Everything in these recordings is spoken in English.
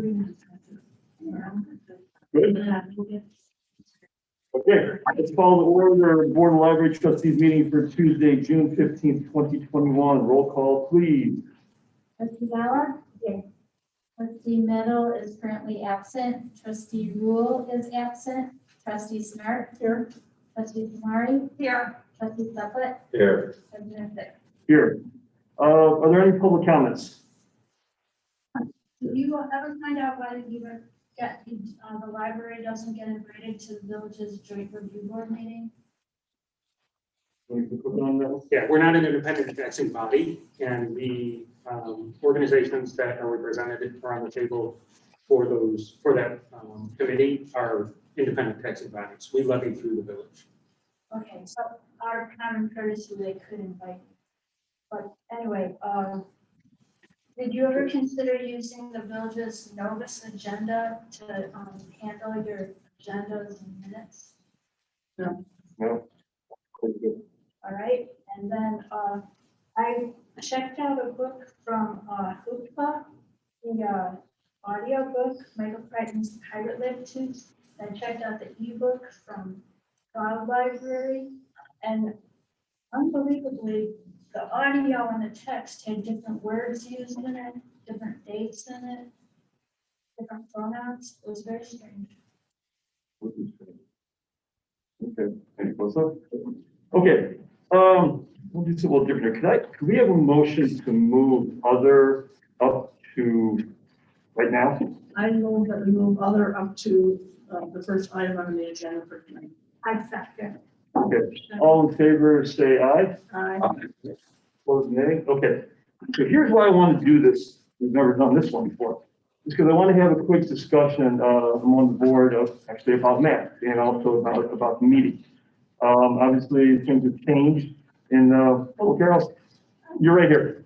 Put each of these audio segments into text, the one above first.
Good. Okay, let's call the order Board of Library Trustees meeting for Tuesday, June 15th, 2021. Roll call, please. Trustee Bala? Yes. Trustee Meadow is currently absent. Trustee Rule is absent. Trustee Smart? Here. Trustee Samari? Here. Trustee Suplet? Here. President Vick? Here. Are there any public comments? Did you ever find out why the library doesn't get invited to the village's joint review board meeting? Yeah, we're not an independent taxing body, and the organizations that are represented are on the table for that committee are independent taxing bodies. We levy through the village. Okay, so our common courtesy, they could invite. But anyway, did you ever consider using the village's Novus agenda to handle your agendas and minutes? No. All right, and then I checked out a book from Hoopla, the audio book, Michael Crichton's Pirate Lib Tubes. I checked out the ebook from Cloud Library, and unbelievably, the audio and the text had different words used in it, different dates in it, different pronouns. It was very strange. Okay, any close up? Okay, we'll do something a little different here. Could we have a motion to move other up to right now? I move that we move other up to the first item on the agenda for tonight. I second. Okay, all in favor, say aye. Aye. Opposed, nay? Okay, so here's why I want to do this. We've never done this one before. It's because I want to have a quick discussion among the board of actually about math and also about the meeting. Obviously, things have changed in, Carol, you're right here.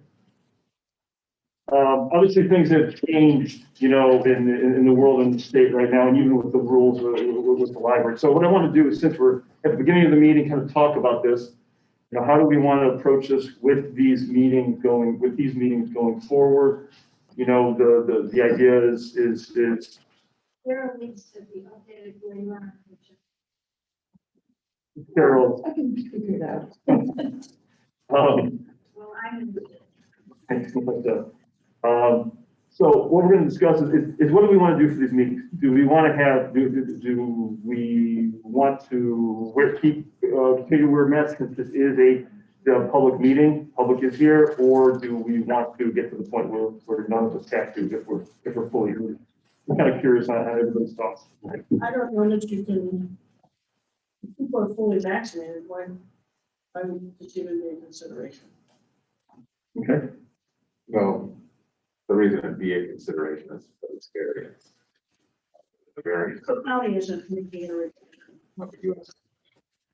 Obviously, things have changed, you know, in the world and the state right now, and even with the rules with the library. So what I want to do is, since we're at the beginning of the meeting, kind of talk about this. You know, how do we want to approach this with these meetings going forward? You know, the idea is There needs to be updated later on. Carol. I can figure it out. Well, I'm. So what we're going to discuss is what do we want to do for these meetings? Do we want to have, do we want to continue to wear masks since this is a public meeting, public is here, or do we want to get to the point where none of us have to if we're fully here? I'm kind of curious on everybody's thoughts. I don't know that you can, if people are fully vaccinated, when I would just give it into consideration. Okay. Well, the reason it'd be a consideration is the experience. The very. Cook County isn't making a requirement.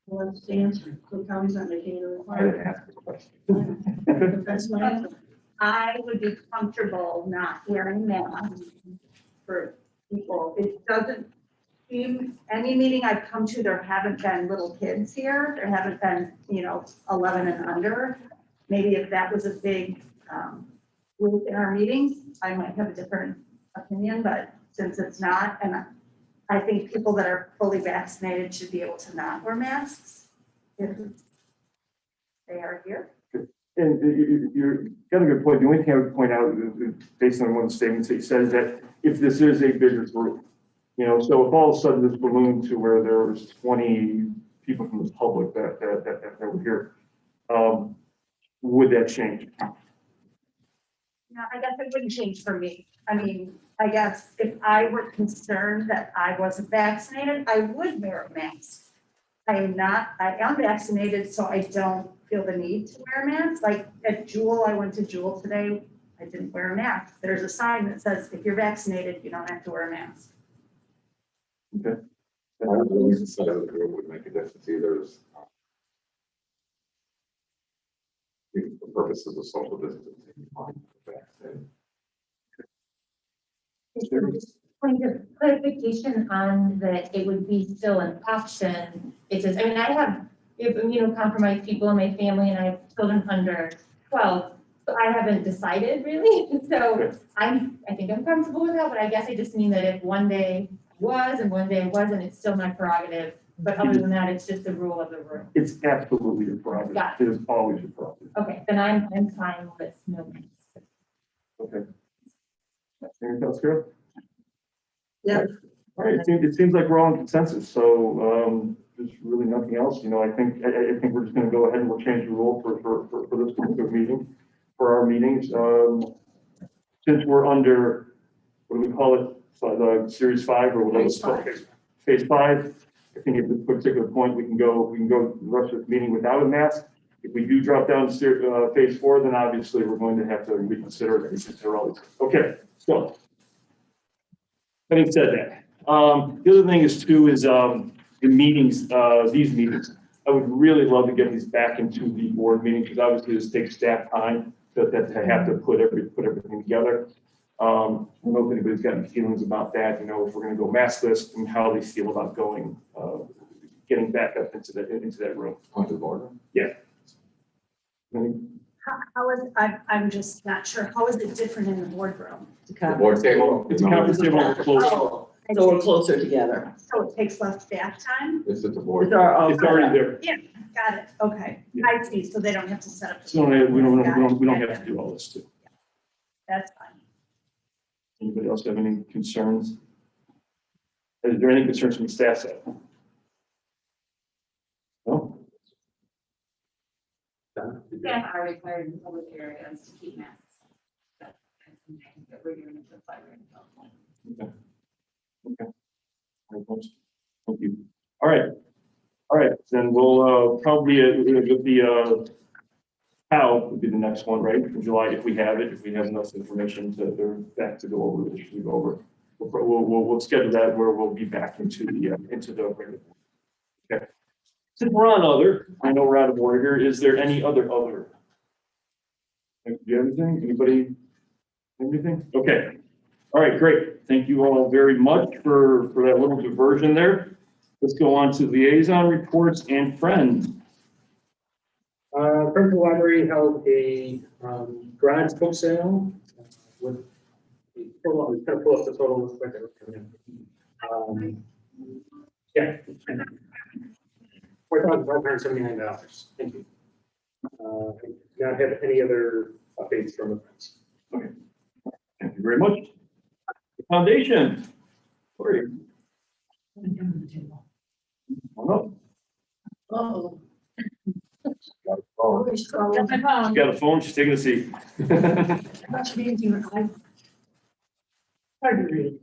Well, that's the answer. Cook County's not making a I didn't requirement. ask the question. That's my answer. I would be comfortable not wearing masks for people. It doesn't seem, any meeting I've come to, there haven't been little kids here. There haven't been, 11 and under. Maybe if that was a big group in our meetings, I might have a different opinion, but since it's not, and I think people that are fully vaccinated should be able to not wear masks if they are here. And you're got a good point. The only thing I would point out, based on one of the statements that you said, is that if this is a bigger group, so if all of a sudden this ballooned to where there was 20 people from the public that were here, would that change? No, I guess it wouldn't change for me. I mean, I guess if I were concerned that I wasn't vaccinated, I would wear a mask. I am vaccinated, so I don't feel the need to wear a mask. Like at Jewel, I went to Jewel today, I didn't wear a mask. There's a sign that says, if you're vaccinated, you don't have to wear a mask. Okay. I don't know if the size of the group would make a difference either. For purposes of social distancing. Point of clarification on that it would be still an option. It says, we have immunocompromised people in my family and I have children under 12, I haven't decided really, so I think I'm comfortable with that, but I guess I just mean that if one day was and one day wasn't, it's still my prerogative. But other than that, it's just the rule of the room. It's absolutely your prerogative. Got It is always your prerogative. Okay, then I'm fine with no. Okay. Anything else, Carol? Yeah. All right, it seems like we're all in consensus, so, there's really nothing else, you know, I think we're just gonna go ahead and we'll change the rule for this particular meeting, for our meetings. Since we're under, what do we call it, the Series 5 or whatever it's called? Phase 5, I think at this particular point, we can go the rest of the meeting without a mask. If we do drop down to Phase 4, then obviously we're going to have to reconsider it. Okay, so. Having said that, the other thing is too, is the meetings, these meetings, I would really love to get these back into the board meeting, because obviously this takes staff time to have to put everything together. I don't know if anybody's got any feelings about that, you know, if we're gonna go maskless, and how they feel about going, getting back up into that room. Onto the board. Yeah. How is, I'm just not sure, how is it different in the boardroom? The board table. It's a conference table closed. Oh, So we're closer together. so it takes less staff time? It's at the board. It's our, It's already there. Got it, okay, Yeah. I see, so they don't have to set up. So we don't Got it. have to do all this too. That's fine. Anybody else have any concerns? Is there any concerns from the staff side? No? Staff are required in public areas to keep masks. That's something that we're doing at the library in California. Okay. Thank you. All right, then we'll probably with the how would be the next one, right? In July, if we have enough information to back to go over, which we go over. We'll schedule that where we'll be back into the regular. Okay. Since we're on other, I know we're out of order here. Is there any other? Do you have anything? Anybody? Anything? Okay. All right, great. Thank you all very much for that little diversion there. Let's go on to liaison reports and friends. Friends of the Library held a garage book sale with the total, I was going to pull up the total real quick. Yeah. $4,579. Thank you. Not have any other updates from the friends. Okay. Thank you very much. The foundation. Sorry. Come up. oh. She's got a phone, she's taking a seat. Hard to read.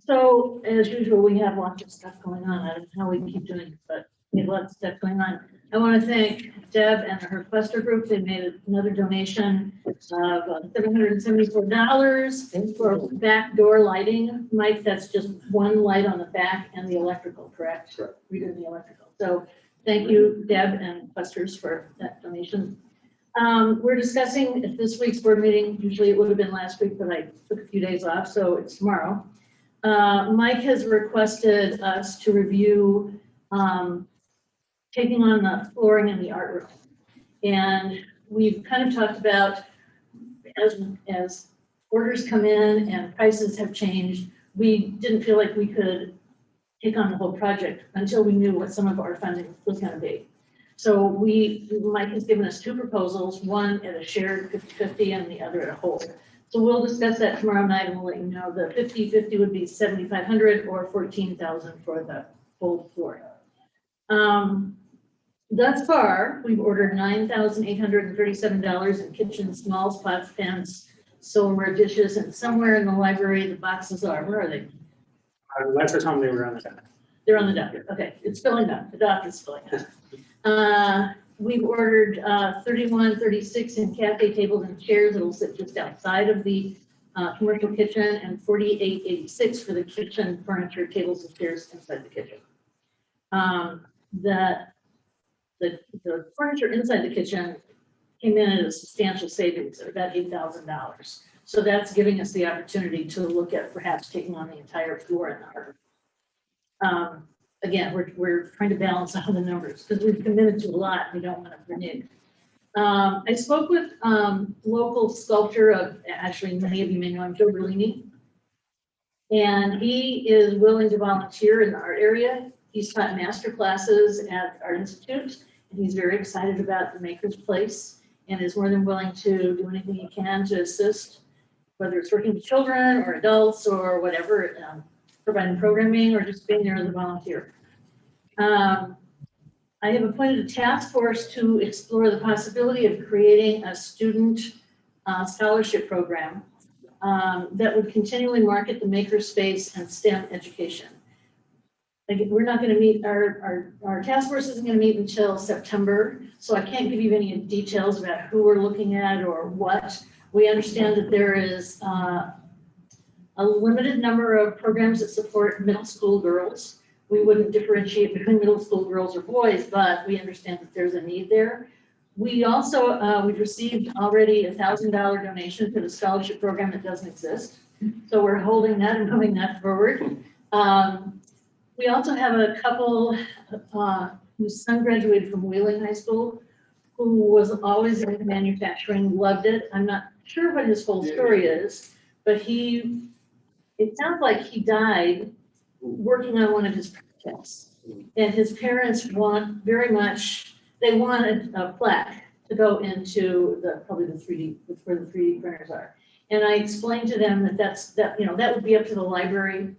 So as usual, we have lots of stuff going on. I don't know how we keep doing it, but we have lots of stuff going on. I want to thank Deb and her cluster group. They made another donation of $774 for backdoor lighting. Mike, that's just one light on the back and the electrical, correct? Correct. We did the electrical. So thank you, Deb and clusters, for that donation. We're discussing at this week's board meeting. Usually it would have been last week, but I took a few days off, so it's tomorrow. Mike has requested us to review taking on the flooring in the art room. And we've kind of talked about as orders come in and prices have changed, we didn't feel like we could take on the whole project until we knew what some of our funding was going to be. So Mike has given us two proposals, one at a shared 50-50 and the other at a whole. So we'll discuss that tomorrow night and we'll let you know. The 50-50 would be $7,500 or $14,000 for the whole floor. Thus far, we've ordered $9,837 in kitchen smalls, pots, pans, silverware dishes, and somewhere in the library the boxes are. Where are they? Last time they were on the dock. They're on the dock. Okay, it's filling up. The dock is filling up. We've ordered 3136 in cafe tables and chairs that'll sit just outside of the commercial kitchen, and 4886 for the kitchen furniture, tables and chairs inside the kitchen. The furniture inside the kitchen came in at a substantial savings of about $8,000. So that's giving us the opportunity to look at perhaps taking on the entire floor in the art. Again, we're trying to balance out the numbers because we've committed to a lot. We don't want to renege. I spoke with local sculptor of, actually, many of you may know him, Joe Berlini. And he is willing to volunteer in the art area. He's taught master classes at Art Institute, and he's very excited about the Maker's Place and is more than willing to do anything he can to assist, whether it's working with children or adults or whatever, providing programming or just being there as a volunteer. I have appointed a task force to explore the possibility of creating a student scholarship program that would continually market the makerspace and STEM education. Like, we're not going to meet, our task force isn't going to meet until September, so I can't give you any details about who we're looking at or what. We understand that there is a limited number of programs that support middle school girls. We wouldn't differentiate between middle school girls or boys, but we understand that there's a need there. We also, we've received already a $1,000 donation for the scholarship program that doesn't exist. So we're holding that and moving that forward. We also have a couple whose son graduated from Wheeling High School, who was always in manufacturing, loved it. I'm not sure what his whole story is, but it sounds like he died working on one of his projects. And his parents want very much, they wanted a plaque to go into probably the 3D, where the 3D printers are. And I explained to them that that would be up to the library,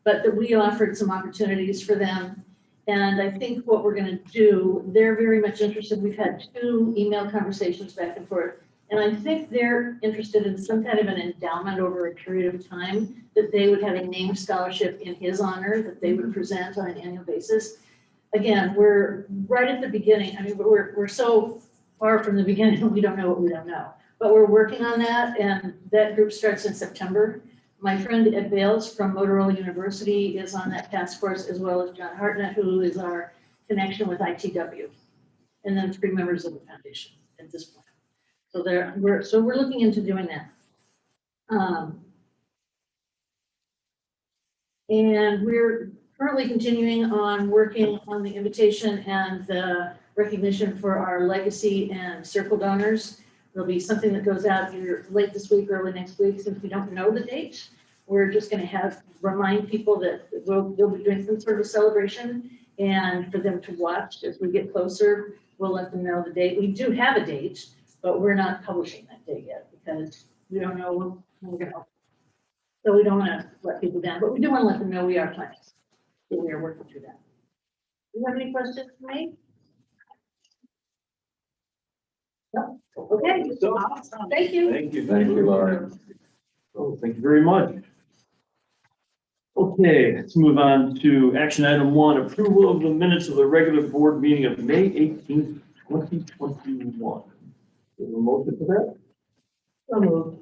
but that we offered some opportunities for them. And I think what we're going to do, they're very much interested. We've had 2 email conversations back and forth. And I think they're interested in some kind of an endowment over a period of time, that they would have a named scholarship in his honor that they would present on an annual basis. Again, we're right at the beginning. I mean, we're so far from the beginning, we don't know what we don't know. But we're working on that, and that group starts in September. My friend Ed Bales from Motorola University is on that task force, as well as John Hartnett, who is our connection with ITW, and then 3 members of the foundation at this point. So we're looking into doing that. And we're currently continuing on working on the invitation and the recognition for our legacy and circle donors. There'll be something that goes out either late this week, early next week, since we don't know the date. We're just going to remind people that we'll be doing some sort of celebration, and for them to watch as we get closer. We'll let them know the date. We do have a date, but we're not publishing that date yet because we don't know when we're going to open. So we don't want to let people down, but we do want to let them know we are planning. So we are working through that. Do you have any questions for me? No? Okay. Thank you. Thank you. Thank you, Laura. Oh, thank you very much. Okay, let's move on to action item 1, approval of the minutes of the regular board meeting of May 18th, 2021. Is there a motion for that? So moved.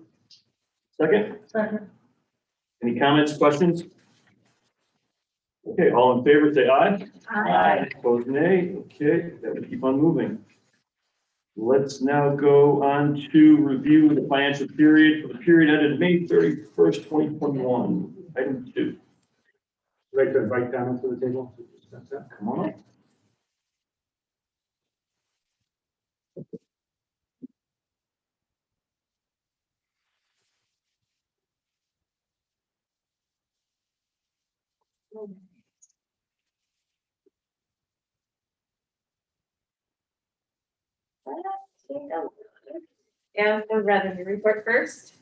Second? Second. Any comments, questions? Okay, all in favor, say aye. Aye. Opposed, nay. Okay, that would keep on moving. Let's now go on to review the financial period for the period ended May 31st, 2021. Item 2. I'd like to invite Donna to the table. Come on up. And the revenue report first.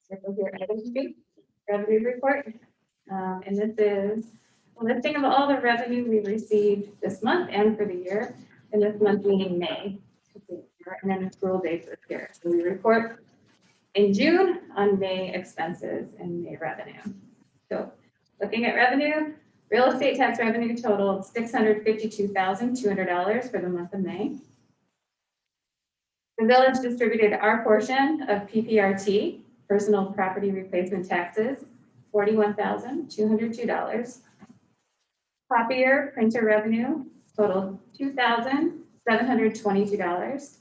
Circle here, item 2, revenue report. And this is a listing of all the revenue we received this month and for the year, and this month meaning May. And then accrual dates this year. So we report in June on May expenses and May revenue. So looking at revenue, real estate tax revenue totaled $652,200 for the month of May. The village distributed our portion of PPRT, personal property replacement taxes, $41,202. Copier printer revenue totaled $2,722.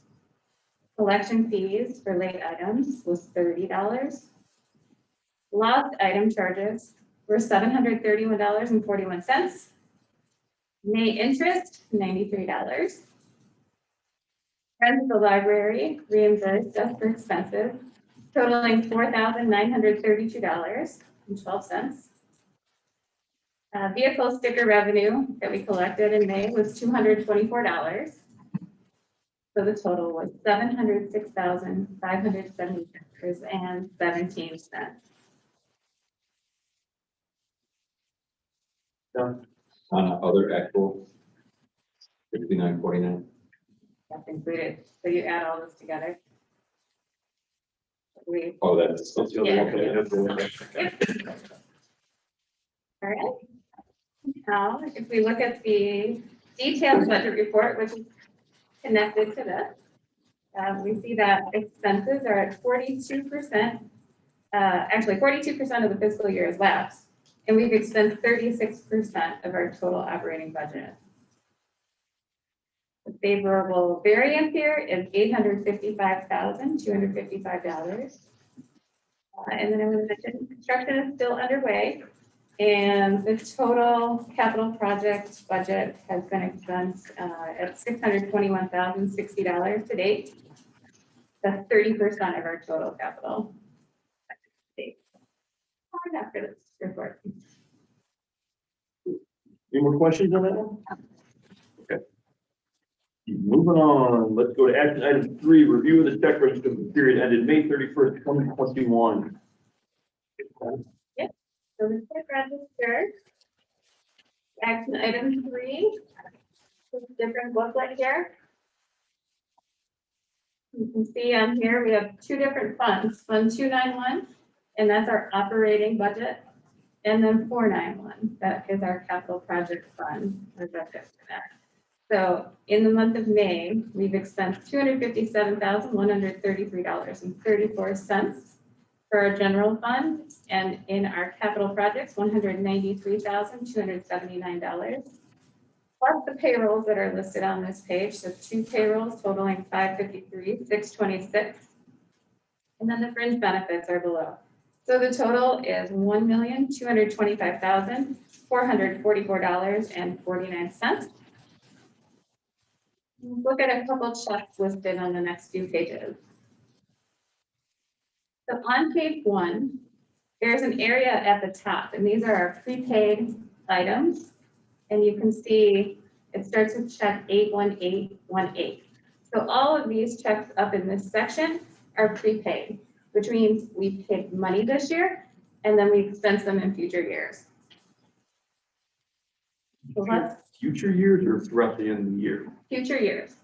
Collection fees for late items was $30. Lost item charges were $731.41. May interest, $93. Friends of the library reimbursed us for expenses totaling $4,932.12. Vehicle sticker revenue that we collected in May was $224. So the total was $706,570.17. Done. On other actual, 5949. That's included. So you add all this together. We, Oh, that's. That's the other one. Okay, that's the one. all right. Now, if we look at the detailed budget report, which is connected to this, we see that expenses are at 42%. Actually, 42% of the fiscal year is lapsed, and we've expended 36% of our total operating budget. The favorable variance here is $855,255. And then I would mention construction is still underway, and the total capital project budget has been expensed at $621,060 to date. That's 30% of our total capital. After this report. Any more questions on that one? Okay. Moving on, let's go to action item 3, review of the check register for the period ended May 31st, 2021. So the check register, action item 3, this different booklet here. You can see on here, we have 2 different funds, Fund 291, and that's our operating budget. And then 491, that is our capital project fund, our budget for that. So in the month of May, we've expensed $257,133.34 for our general fund, and in our capital projects, $193,279. Plus the payrolls that are listed on this page, so 2 payrolls totaling $553,626. And then the fringe benefits are below. So the total is $1,225,444.49. Look at a couple checks listed on the next few pages. So on page 1, there's an area at the top, and these are our prepaid items. And you can see it starts with check 81818. So all of these checks up in this section are prepaid, which means we paid money this year and then we expense them in future years. So let's Future years or throughout the end of the year? future years.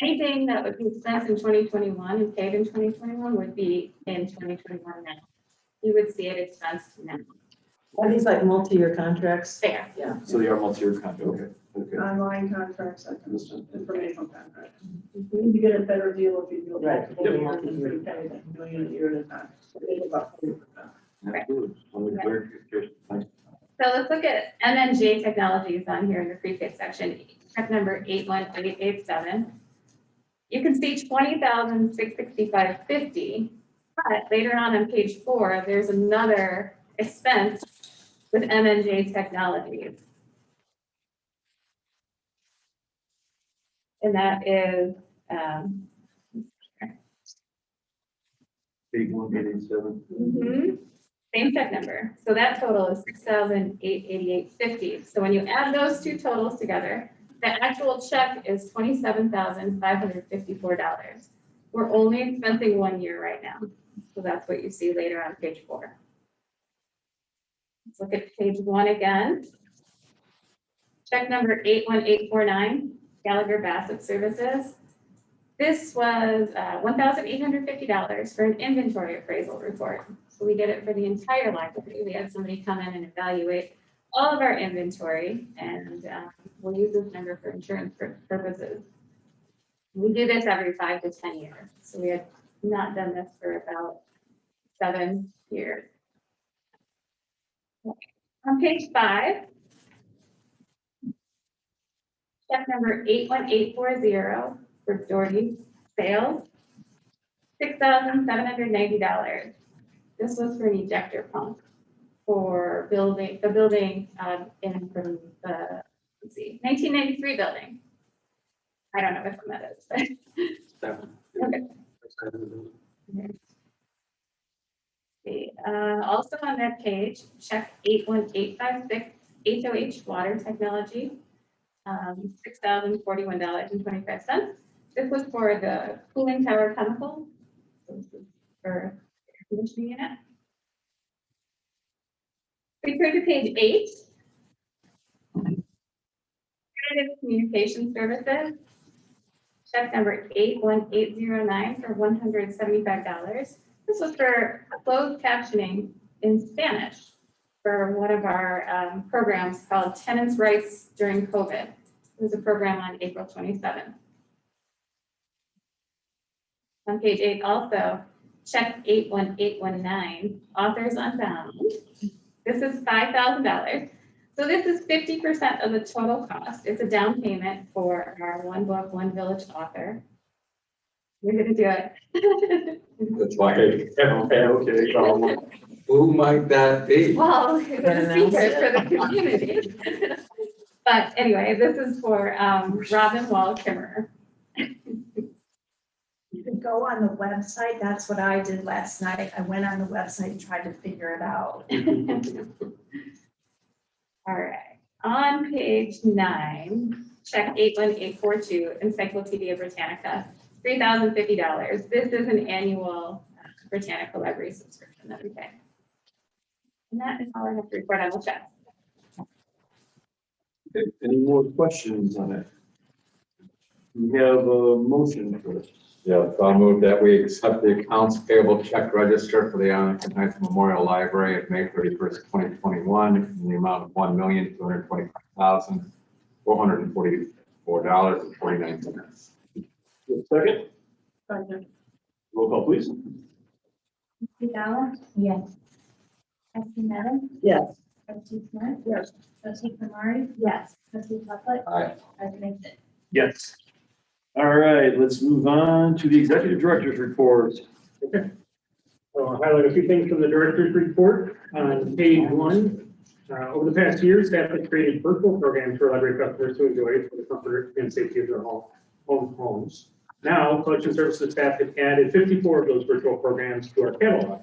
Anything that would be expensed in 2021 and paid in 2021 would be in 2021 now. You would see it expensed now. Are these like multi-year contracts? There. Yeah. So they are multi-year contract, okay, okay. Online contracts, like Understood. informational contracts. You get a better deal if you do it. Right. Doing it a year at a time. So it's about 40%. Absolutely. Only clear, thanks. So let's look at MNJ Technologies on here in the prepaid section, check number 81887. You can see $20,665.50, but later on page 4, there's another expense with MNJ Technologies. And that is, 8187. same check number. So that total is $6,888.50. So when you add those 2 totals together, the actual check is $27,554. We're only expensing 1 year right now. So that's what you see later on page 4. Let's look at page 1 again. Check number 81849, Gallagher Bassett Services. This was $1,850 for an inventory appraisal report. So we did it for the entire library. We had somebody come in and evaluate all of our inventory, and we'll use this number for insurance purposes. We do this every 5 to 10 years. So we had not done this for about 7 years. On page 5, check number 81840 for Doherty Sales, $6,790. This was for an ejector pump for the building in from the, let's see, 1993 building. I don't know which one that is. That one. Okay. Okay, also on that page, check 81856 HOH Water Technology, $6,041.25. This was for the cooling tower chemical. So this is for air conditioning unit. We turn to page 8. Integrated Communication Services. Check number 81809 for $175. This was for closed captioning in Spanish for one of our programs called Tenants' Rights During COVID. It was a program on April 27th. On page 8 also, check 81819, Authors Unbound. This is $5,000. So this is 50% of the total cost. It's a down payment for our One Book, One Village author. We're gonna do it. That's why. Okay. Who might that be? Well, it's a secret for the community. But anyway, this is for Robin Wall Kimmerer. You can go on the website. That's what I did last night. I went on the website and tried to figure it out. All right, on page 9, check 81842, Encyclopedia Britannica, $3,050. This is an annual Britannica library subscription that we pay. And that is all I have to report on the check. Okay, any more questions on it? We have a motion for this. Yeah, so I'll move that we accept the accounts payable check register for the Arlington Heights Memorial Library of May 31st, 2021, in the amount of $1,225,444.49. Second, Second. roll call please. Trustee Dalla? Yes. Trustee Meadow? Yes. Trustee Smith? Yes. Trustee Kamari? Yes. Trustee Bucklet? Aye. President Fitch? Yes. All right, let's move on to the executive director's report. Okay. So I'll highlight a few things from the director's report on page 1. Over the past year, staff has created virtual programs for library customers to enjoy for the comfort and safety of their own homes. Now, collection services staff have added 54 of those virtual programs to our catalog,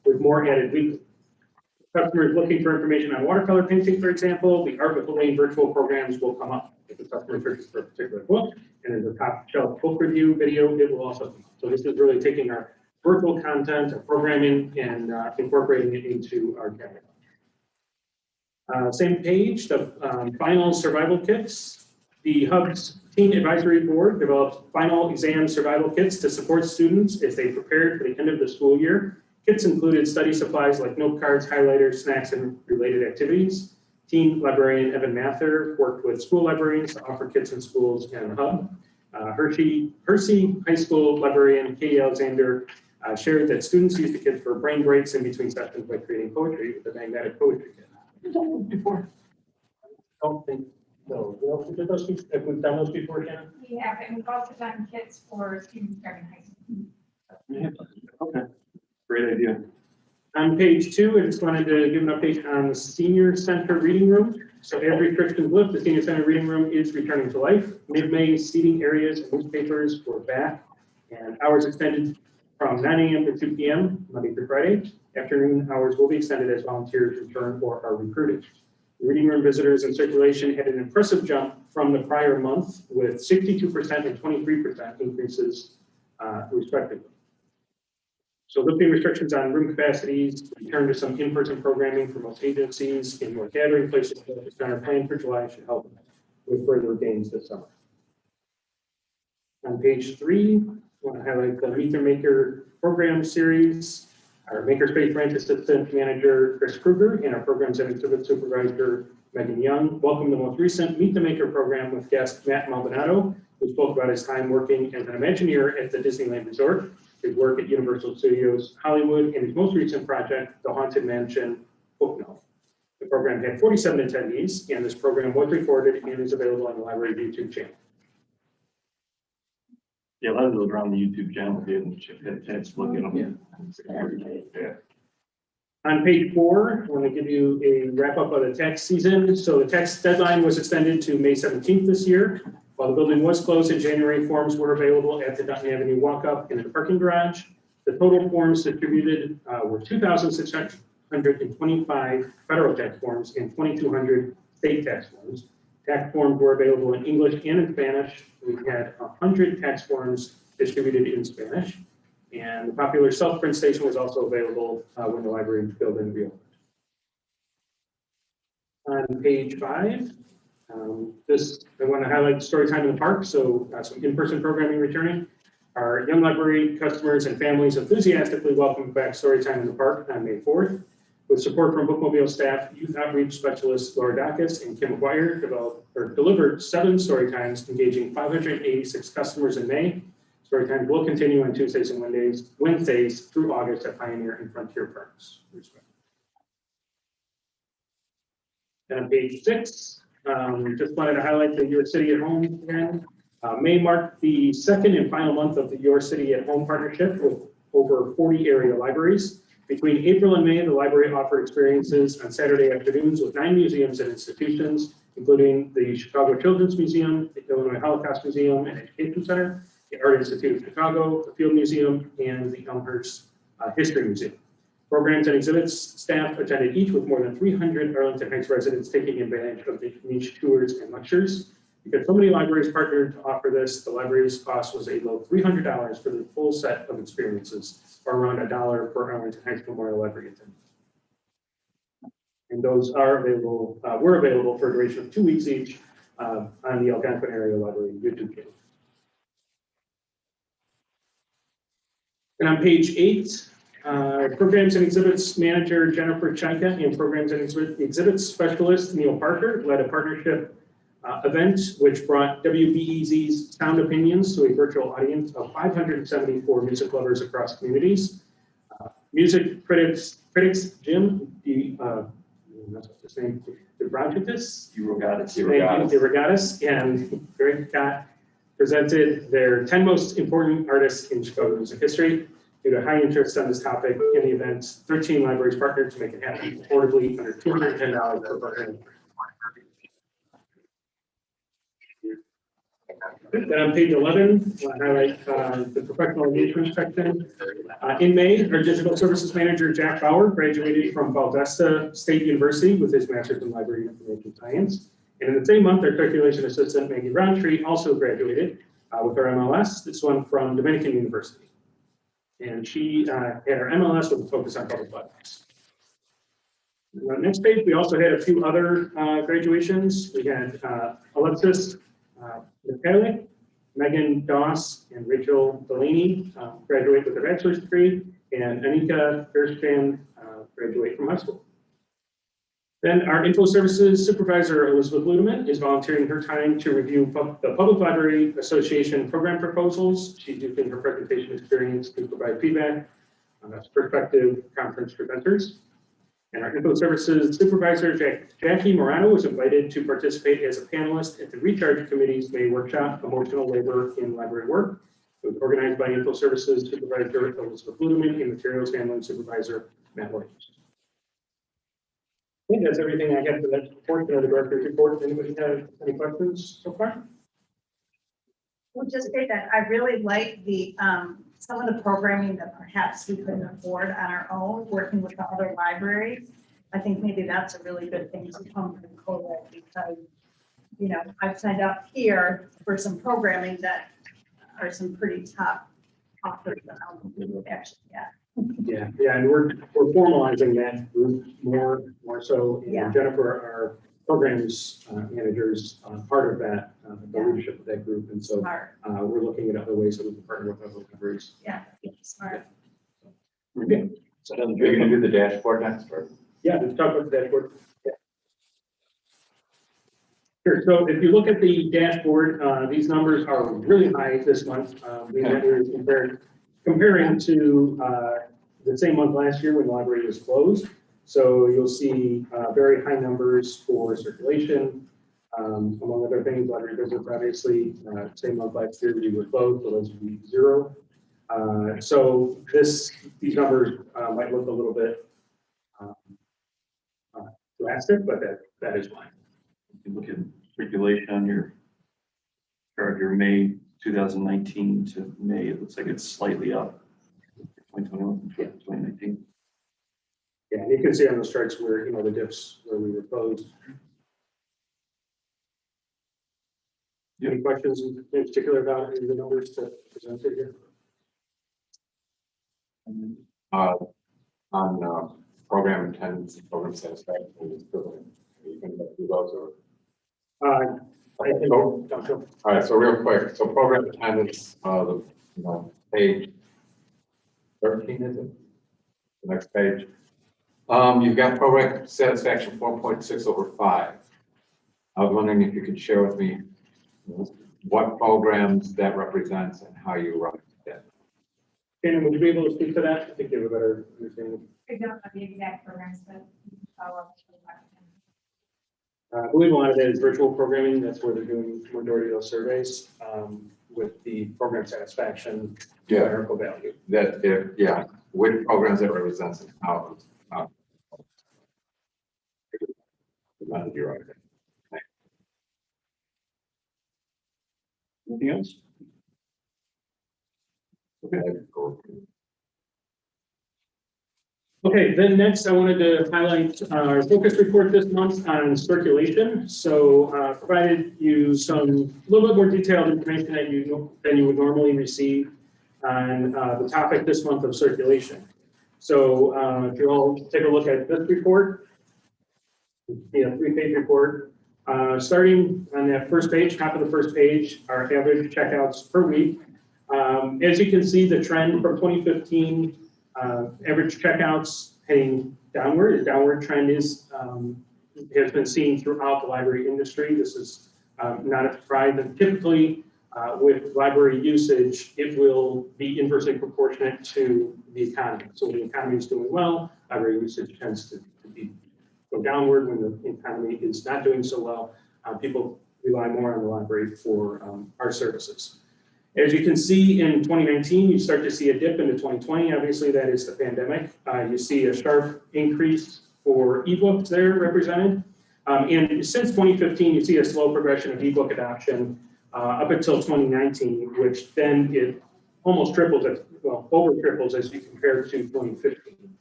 with more added weekly. Customers looking for information on watercolor painting, for example, the Art with Elaine virtual programs will come up. If the customer searches for a particular book and there's a top shelf book review video, it will also come up. So this is really taking our virtual content, our programming, and incorporating it into our catalog. Same page, the final survival kits. The Hub's Teen Advisory Board developed final exam survival kits to support students as they prepared for the end of the school year. Kits included study supplies like note cards, highlighters, snacks, and related activities. Teen librarian Evan Mather worked with school librarians to offer kits in schools and Hub. Hershey High School librarian Katie Alexander shared that students use the kits for brain breaks in between sessions by creating poetry with the magnetic poetry kit. Before? I don't think so. Have we done those before, Shannon? We have, and we've also done kits for students starting high school. Yeah. Okay, great idea. On page 2, I just wanted to give an update on the senior center reading room. So as restrictions lift, the senior center reading room is returning to life. Mid-May seating areas and newspapers were back, and hours extended from 9 a.m. to 2 p.m. Monday through Friday. Afternoon hours will be extended as volunteers return or are recruited. The reading room visitors in circulation had an impressive jump from the prior month, with 62% and 23% increases respectively. So lifting restrictions on room capacities, return to some in-person programming for most agencies in more gathering places that are planned for July should help with further gains this summer. On page 3, I want to highlight the Meet the Maker program series. Our Makerspace branch assistant manager, Chris Kruger, and our programs and exhibit supervisor, Megan Young, welcome the most recent Meet the Maker program with guest Matt Maldonado, who spoke about his time working as an Imagineer at the Disneyland Resort, his work at Universal Studios Hollywood, and his most recent project, the Haunted Mansion Bookmobile. The program had 47 attendees, and this program was recorded and is available on the library YouTube channel. Yeah, a lot of those are on the YouTube channel. If you had a chance to look at them. Yeah. On page 4, I want to give you a wrap up of the tax season. So the tax deadline was extended to May 17th this year. While the building was closed in January, forms were available at the Dutton Avenue walk-up and in the parking garage. The total forms distributed were 2,625 federal tax forms and 2,200 state tax forms. Tax forms were available in English and in Spanish. We had 100 tax forms distributed in Spanish. And the popular self-print station was also available when the library building reopened. On page 5, I want to highlight Storytime in the Park, so some in-person programming returning. Our young library customers and families enthusiastically welcomed back Storytime in the Park on May 4th. With support from Bookmobile staff, youth outreach specialists Laura Dacus and Kim McGuire delivered 7 Storytimes, engaging 586 customers in May. Storytime will continue on Tuesdays and Wednesdays through August at Pioneer and Frontier Parks. And on page 6, just wanted to highlight the Your City at Home again. May marked the second and final month of the Your City at Home partnership with over 40 area libraries. Between April and May, the library offered experiences on Saturday afternoons with 9 museums and institutions, including the Chicago Children's Museum, the Illinois Holocaust Museum and Education Center, the Art Institute of Chicago, the Field Museum, and the Elmhurst History Museum. Programs and exhibits staff attended each with more than 300 Arlington Heights residents taking advantage of the niche tours and lectures. Because so many libraries partnered to offer this, the library's cost was a low $300 for the full set of experiences, or around $1 per Arlington Heights Memorial Library attendant. And those are available, were available for a duration of 2 weeks each on the Algonquin Area Library YouTube channel. And on page 8, Programs and Exhibits Manager Jennifer Chaika and Programs and Exhibits Specialist Neil Parker led a partnership event which brought WBEZ's Sound Opinions to a virtual audience of 574 music lovers across communities. Music critics Jim DeRogatis and Greg Cott presented their 10 most important artists in Chicago music history. Due to high interest on this topic in the event, 13 libraries partnered to make it happen affordably under $210 per person. Then on page 11, I'll highlight the professional engagement section. In May, our digital services manager, Jack Bauer, graduated from Valdosta State University with his master's in library information science. And in the same month, our circulation assistant, Maggie Roundtree, also graduated with her MLS, this one from Dominican University. And she had her MLS with a focus on public libraries. On the next page, we also had a few other graduations. We had Alexis Michele, Megan Doss, and Rachel Delaney graduate with a bachelor's degree, and Anika Gershpan graduate from high school. Then our info services supervisor, Elizabeth Ludeman, is volunteering her time to review the Public Library Association program proposals. She's using her presentation experience to provide feedback on prospective conference presenters. And our info services supervisor, Jackie Morano, was invited to participate as a panelist at the Recharge Committee's May workshop, Emotional Labor in Library Work. It was organized by info services supervisor Elizabeth Ludeman and materials handling supervisor Matt Williams. I think that's everything I have for that portion of the director's report. Anybody have any questions so far? We'll just say that I really like the some of the programming that perhaps we couldn't afford on our own, working with the other libraries. I think maybe that's a really good thing to come from COVID because, you know, I've signed up here for some programming that are some pretty top offers that I don't think we would actually get. Yeah, and we're formalizing that group more so. And Yeah. Jennifer, our programs managers, part of that, the leadership of that group, and so we're looking at other ways that we can partner with other libraries. Yeah, smart. Okay. So are you gonna do the dashboard next, or? Yeah, let's talk about the dashboard. Yeah. Sure. So if you look at the dashboard, these numbers are really high this month. Comparing to the same month last year when the library was closed. So you'll see very high numbers for circulation, among other things. Library visits, obviously, same month last year we were closed, so those would be 0. So these numbers might look a little bit drastic, but that is fine. You can look at circulation on your Or your May 2019 to May, it looks like it's slightly up. 2021 to 2019. Yeah, and you can see on those charts where, the dips where we were closed. Any questions in particular about any of the numbers that presented here? On program attendance and program satisfaction, you can do those or. I think, All right, so real quick, so program attendance, page 13, is it? The next page. You've got program satisfaction 4.6 over 5. I was wondering if you could share with me what programs that represents and how you run it. Shannon, would you be able to speak to that? I think you have a better understanding. I don't know the exact programs, but you can follow up. I believe a lot of that is virtual programming. That's where they're doing the majority of those surveys with the program satisfaction numerical value. Which programs that represents and how. You're right. Anything else? Okay, then next I wanted to highlight our focus report this month on circulation. So provided you some little bit more detailed information than you would normally receive on the topic this month of circulation. So if you all take a look at this report, a 3-page report. Starting on that first page, top of the first page, our average checkouts per week. As you can see, the trend from 2015, average checkouts heading downward. The downward trend has been seen throughout the library industry. This is not a surprise. And typically, with library usage, it will be inversely proportionate to the economy. So when the economy is doing well, library usage tends to go downward. When the economy is not doing so well, people rely more on the library for our services. As you can see in 2019, you start to see a dip into 2020. Obviously, that is the pandemic. You see a sharp increase for ebooks there represented. And since 2015, you see a slow progression of ebook adoption up until 2019, which then it almost triples, over triples as you compare to 2015.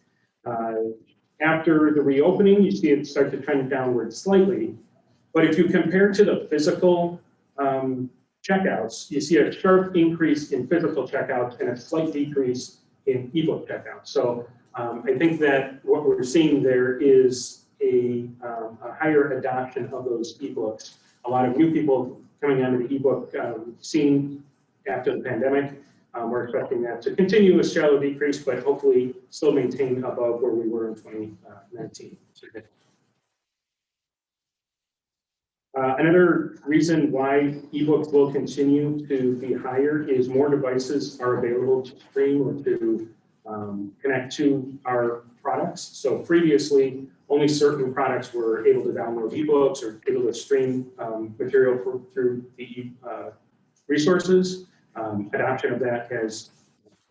After the reopening, you see it start to trend downward slightly. But if you compare to the physical checkouts, you see a sharp increase in physical checkouts and a slight decrease in ebook checkouts. So I think that what we're seeing there is a higher adoption of those ebooks. A lot of new people coming onto the ebook scene after the pandemic. We're expecting that to continue a shallow decrease, but hopefully still maintain above where we were in 2019. Another reason why ebooks will continue to be higher is more devices are available to stream or to connect to our products. So previously, only certain products were able to download ebooks or able to stream material through the resources. Adoption of that has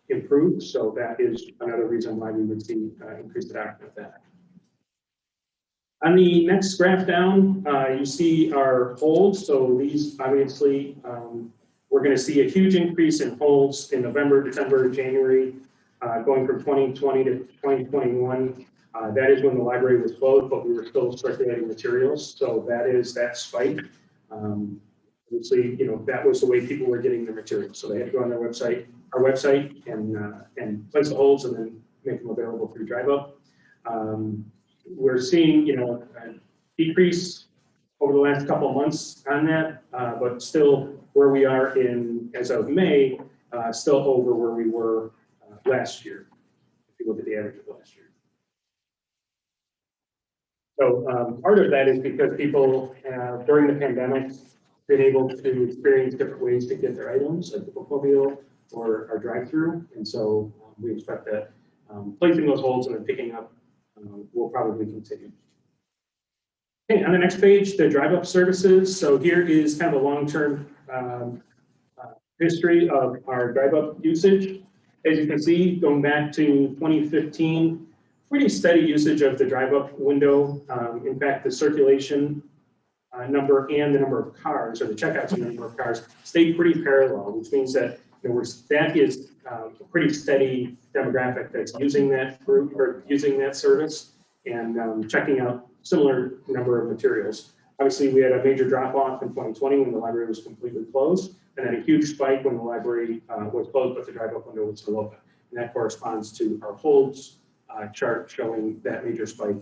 improved, so that is another reason why we would see increased adoption of that. On the next graph down, you see our holds. So these obviously, we're going to see a huge increase in holds in November, December, January, going from 2020 to 2021. That is when the library was closed, but we were still circulating materials. So that is that spike. Obviously, that was the way people were getting their materials. So they had to go on our website, and place the holds and then make them available through DriveUp. We're seeing, a decrease over the last couple of months on that, but still where we are as of May, still over where we were last year, if you look at the average of last year. So part of that is because people during the pandemic been able to experience different ways to get their items, like the Bookmobile or our drive-through, and so we expect that placing those holds and then picking up will probably continue. Okay, on the next page, the drive-up services. So here is kind of a long-term history of our drive-up usage. As you can see, going back to 2015, pretty steady usage of the drive-up window. In fact, the circulation number and the number of cars, or the checkouts and the number of cars, stayed pretty parallel, which means that that is a pretty steady demographic that's using that group or using that service and checking out similar number of materials. Obviously, we had a major drop off in 2020 when the library was completely closed, and then a huge spike when the library was closed, but the drive-up window was still open. And that corresponds to our holds chart showing that major spike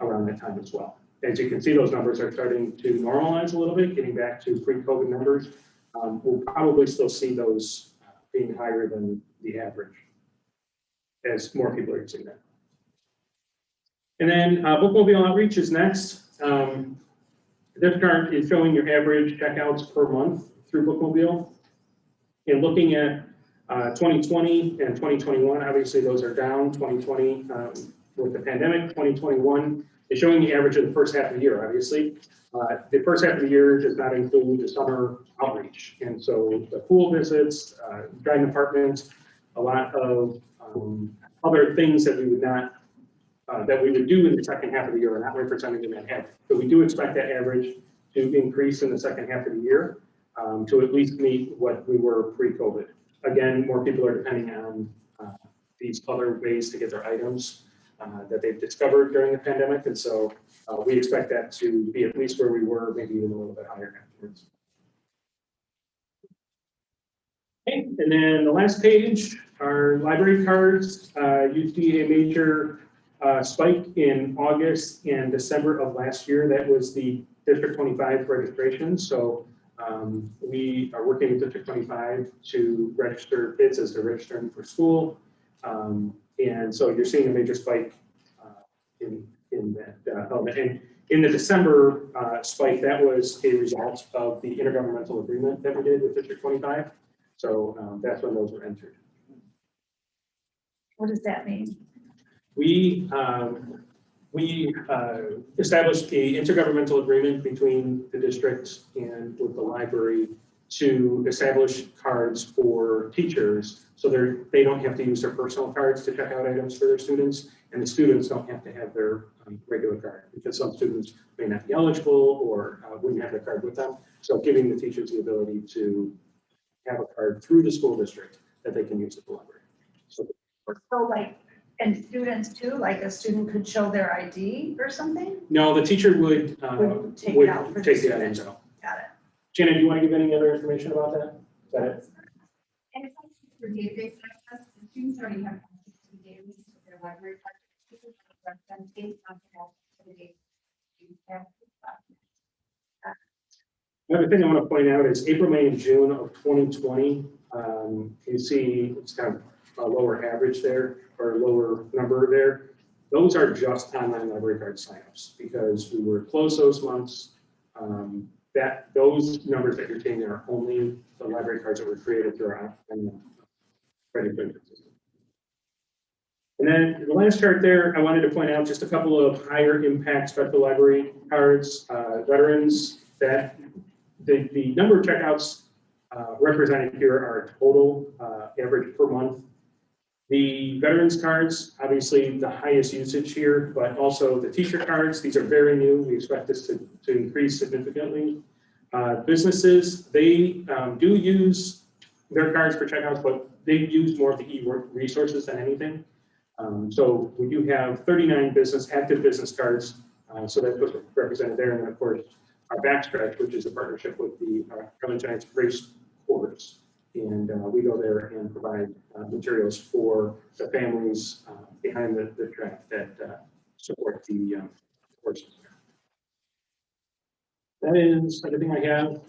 around that time as well. As you can see, those numbers are starting to normalize a little bit, getting back to pre-COVID numbers. We'll probably still see those being higher than the average as more people are using that. And then Bookmobile outreach is next. This chart is showing your average checkouts per month through Bookmobile. And looking at 2020 and 2021, obviously those are down. 2020 with the pandemic, 2021 is showing the average of the first half of the year, obviously. The first half of the year does not include the summer outreach. And so the pool visits, garden apartments, a lot of other things that we would not, that we would do in the second half of the year are not represented in that average. But we do expect that average to increase in the second half of the year to at least meet what we were pre-COVID. Again, more people are depending on these other ways to get their items that they've discovered during the pandemic. And so we expect that to be at least where we were, maybe even a little bit higher afterwards. Okay, and then the last page, our library cards. You see a major spike in August and December of last year. That was the District 25 registration. So we are working with District 25 to register kids as they're registering for school. And so you're seeing a major spike in that element. And in the December spike, that was a result of the Intergovernmental Agreement that we did with District 25. So that's when those were entered. What does that mean? We established the intergovernmental agreement between the district and with the library to establish cards for teachers so they don't have to use their personal cards to check out items for their students, and the students don't have to have their regular card because some students may not be eligible or wouldn't have their card with them. So giving the teachers the ability to have a card through the school district that they can use at the library. So like, and students too, like a student could show their ID or something? no, the teacher would take it out for the take the items out. Got it. Shannon, do you want to give any other information about that? Is that it? And it's also for database access, the students already have access to the database of their library cards. Then based on the database. Another thing I want to point out is April, May, and June of 2020. You see it's kind of a lower average there or a lower number there. Those are just online library card signups because we were closed those months. Those numbers that you're seeing are only the library cards that were created through our credit system. And then the last chart there, I wanted to point out just a couple of higher impact special library cards, veterans, that the number of checkouts represented here are total average per month. The veterans cards, obviously the highest usage here, but also the teacher cards. These are very new. We expect this to increase significantly. Businesses, they do use their cards for checkouts, but they use more of the e-resources than anything. So we do have 39 active business cards. So that's what's represented there. And then of course, our backstretch, which is a partnership with the Arlington Race Course. And we go there and provide materials for the families behind the track that support the courses. That is everything I have.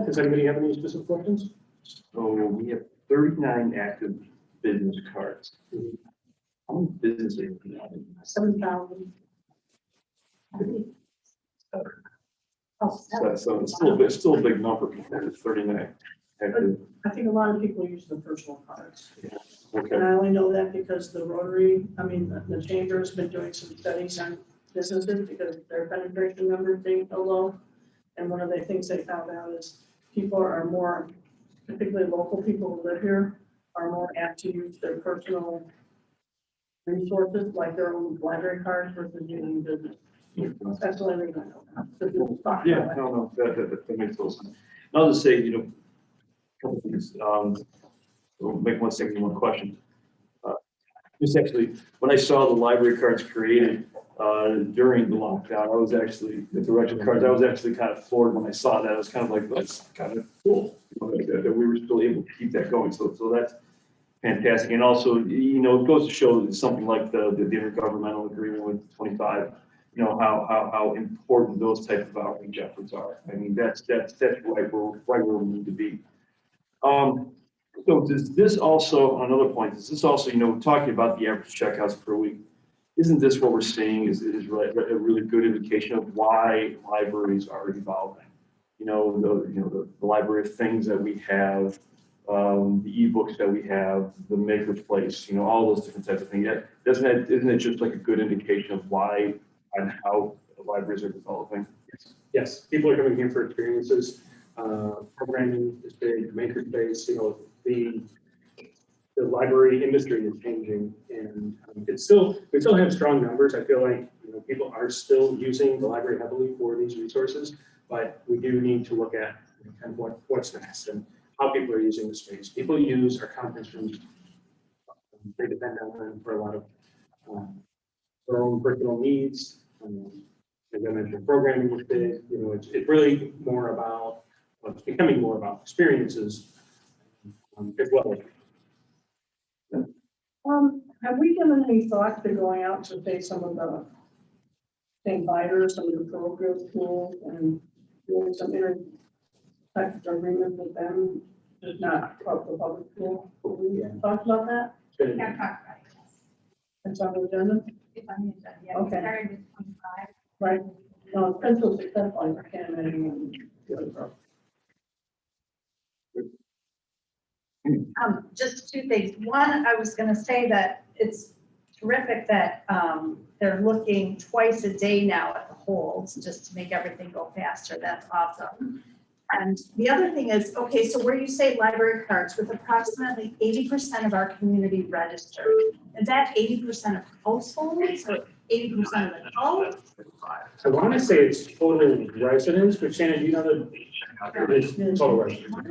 Does anybody have any specific questions? So we have 39 active business cards. How many businesses do we have? 7,000. So it's still a big number compared to 39 active. I think a lot of people use the personal cards. Okay. And I only know that because the Rotary, the Chamber has been doing some studies on businesses because their penetration numbers being so low. And one of the things they found out is people are more, particularly local people who live here, are more apt to use their personal resources, like their own library cards versus using business. That's the only reason I know that. So people talk about Yeah, it. no, that makes total sense. And I'll just say, a couple things, we'll make one second, one question. Just actually, when I saw the library cards created, during the lockdown, I was actually, the direction cards, I was actually kind of floored when I saw that. I was kind of like, that's kind of cool, that we were still able to keep that going. So that's fantastic. And also, it goes to show that something like the Intergovernmental Agreement with 25, how important those type of outreach efforts are. I mean, that's right where we need to be. So does this also, another point, does this also, talking about the average checkouts per week, isn't this what we're seeing is really, a really good indication of why libraries are evolving? The library of things that we have, the ebooks that we have, the maker place, all those different types of things. Isn't it just like a good indication of why and how the libraries are developing? Yes, people are coming here for experiences. Programming is big, makerspace, the library industry is changing, and we still have strong numbers. I feel like people are still using the library heavily for these resources, but we do need to look at kind of what's next and how people are using the space. People use our conference rooms. They depend on them for a lot of their own personal needs. As I mentioned, programming is big. It's really more about, it's becoming more about experiences as well. Have we given any thought to going out to say some of the providers, some of the program tools, and doing some type of agreement with them, just not about the public school? Have we talked about that? We have talked about it, yes. It's on the agenda? It's on the agenda, yeah. We Okay. started with 25. Right. No, it's been so successful, I can't imagine. Just two things. One, I was gonna say that it's terrific that, they're looking twice a day now at the holds, just to make everything go faster. That's awesome. And the other thing is, okay, so where you say library cards, with approximately 80% of our community registered, is that 80% of households or 80% of adults? I want to say it's total residents, but Shannon, do you know the total residents?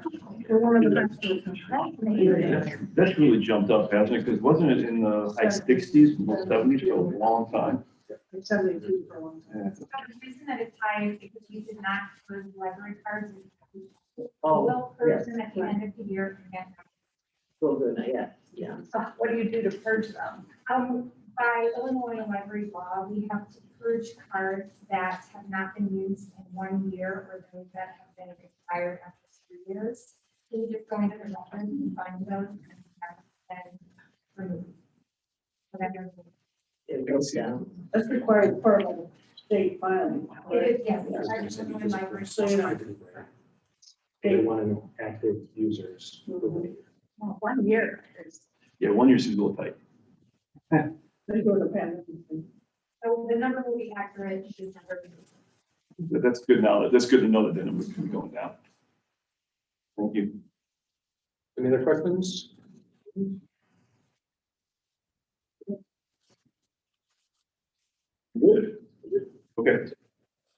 They're one of the best. That's amazing. That's really jumped up, hasn't it? Because wasn't it in the high 60s, low 70s for a long time? It's 72 for a long time. Yeah. So the reason that it's high is because we did not approve library cards. Oh, Will person at the end of the year again. Well, good, yeah. So what do you do to purge them? By Illinois library law, we have to purge cards that have not been used in 1 year or those that have been expired after 3 years. So you just go into the records and find those and have them removed. So that they're- It goes down. That's required part of the state filing. It is, yes, it's our Illinois library. They want to know active users. Well, 1 year is. Yeah, 1 year seems a little tight. They go to pen. So the number will be accurate. It's just never been- But that's good now. That's good to know that the number's going to be going down. Thank you. Any other questions? Good. Okay.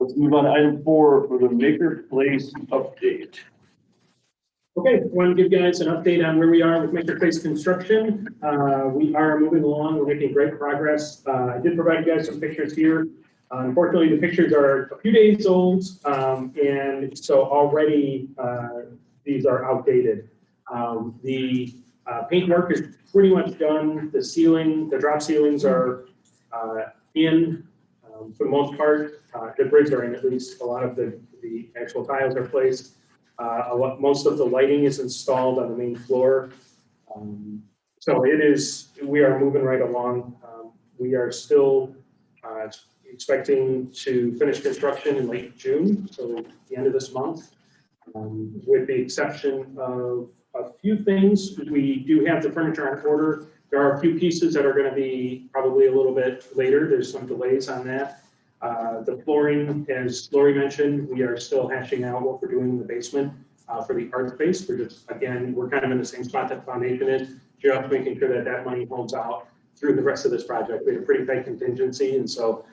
Let's move on to item 4 for the Maker Place update. Okay, want to give you guys an update on where we are with Maker Place construction. We are moving along. We're making great progress. I did provide you guys some pictures here. Unfortunately, the pictures are a few days old, and so already these are outdated. The paint work is pretty much done. The ceiling, the drop ceilings are in for the most part. The bricks are in, at least. A lot of the actual tiles are placed. Most of the lighting is installed on the main floor. So we are moving right along. We are still expecting to finish construction in late June, so the end of this month. With the exception of a few things, we do have the furniture on order. There are a few pieces that are going to be probably a little bit later. There's some delays on that. The flooring, as Lori mentioned, we are still hashing out what we're doing in the basement for the art space. We're kind of in the same spot that the foundation is, just making sure that money holds out through the rest of this project. We have a pretty tight contingency, and so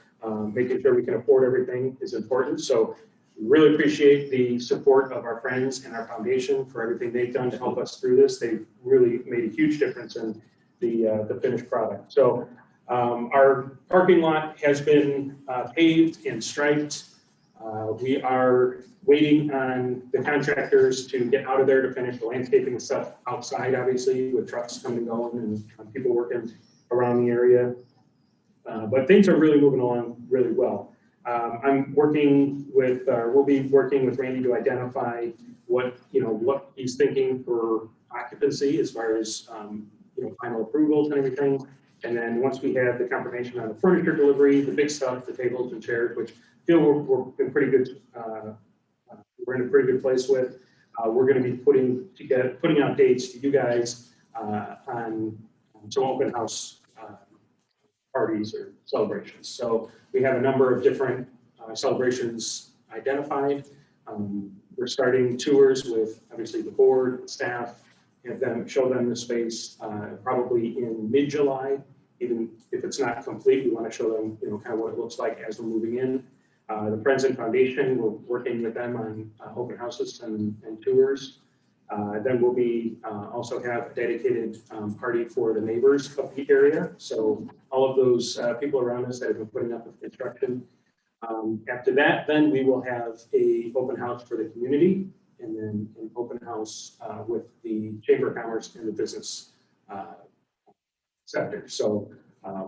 making sure we can afford everything is important. So we really appreciate the support of our friends and our foundation for everything they've done to help us through this. They've really made a huge difference in the finished product. So our parking lot has been paved and striped. We are waiting on the contractors to get out of there to finish the landscaping stuff outside, obviously, with trucks coming and going and people working around the area. But things are really moving along really well. I'm working with, we'll be working with Randy to identify what he's thinking for occupancy as far as, final approvals and everything. And then once we have the confirmation on the furniture delivery, the big stuff, the tables and chairs, which I feel we're in pretty good, we're in a pretty good place with. We're going to be putting out dates to you guys on some open house parties or celebrations. So we have a number of different celebrations identified. We're starting tours with obviously the board, staff, have them show them the space probably in mid-July. Even if it's not complete, we want to show them, kind of what it looks like as we're moving in. The Friends and Foundation, we're working with them on open houses and tours. Then we'll be also have a dedicated party for the neighbors of the area. So all of those people around us that have been putting up with construction. After that, then we will have a open house for the community, and then an open house with the Chamber of Commerce and the business sector. So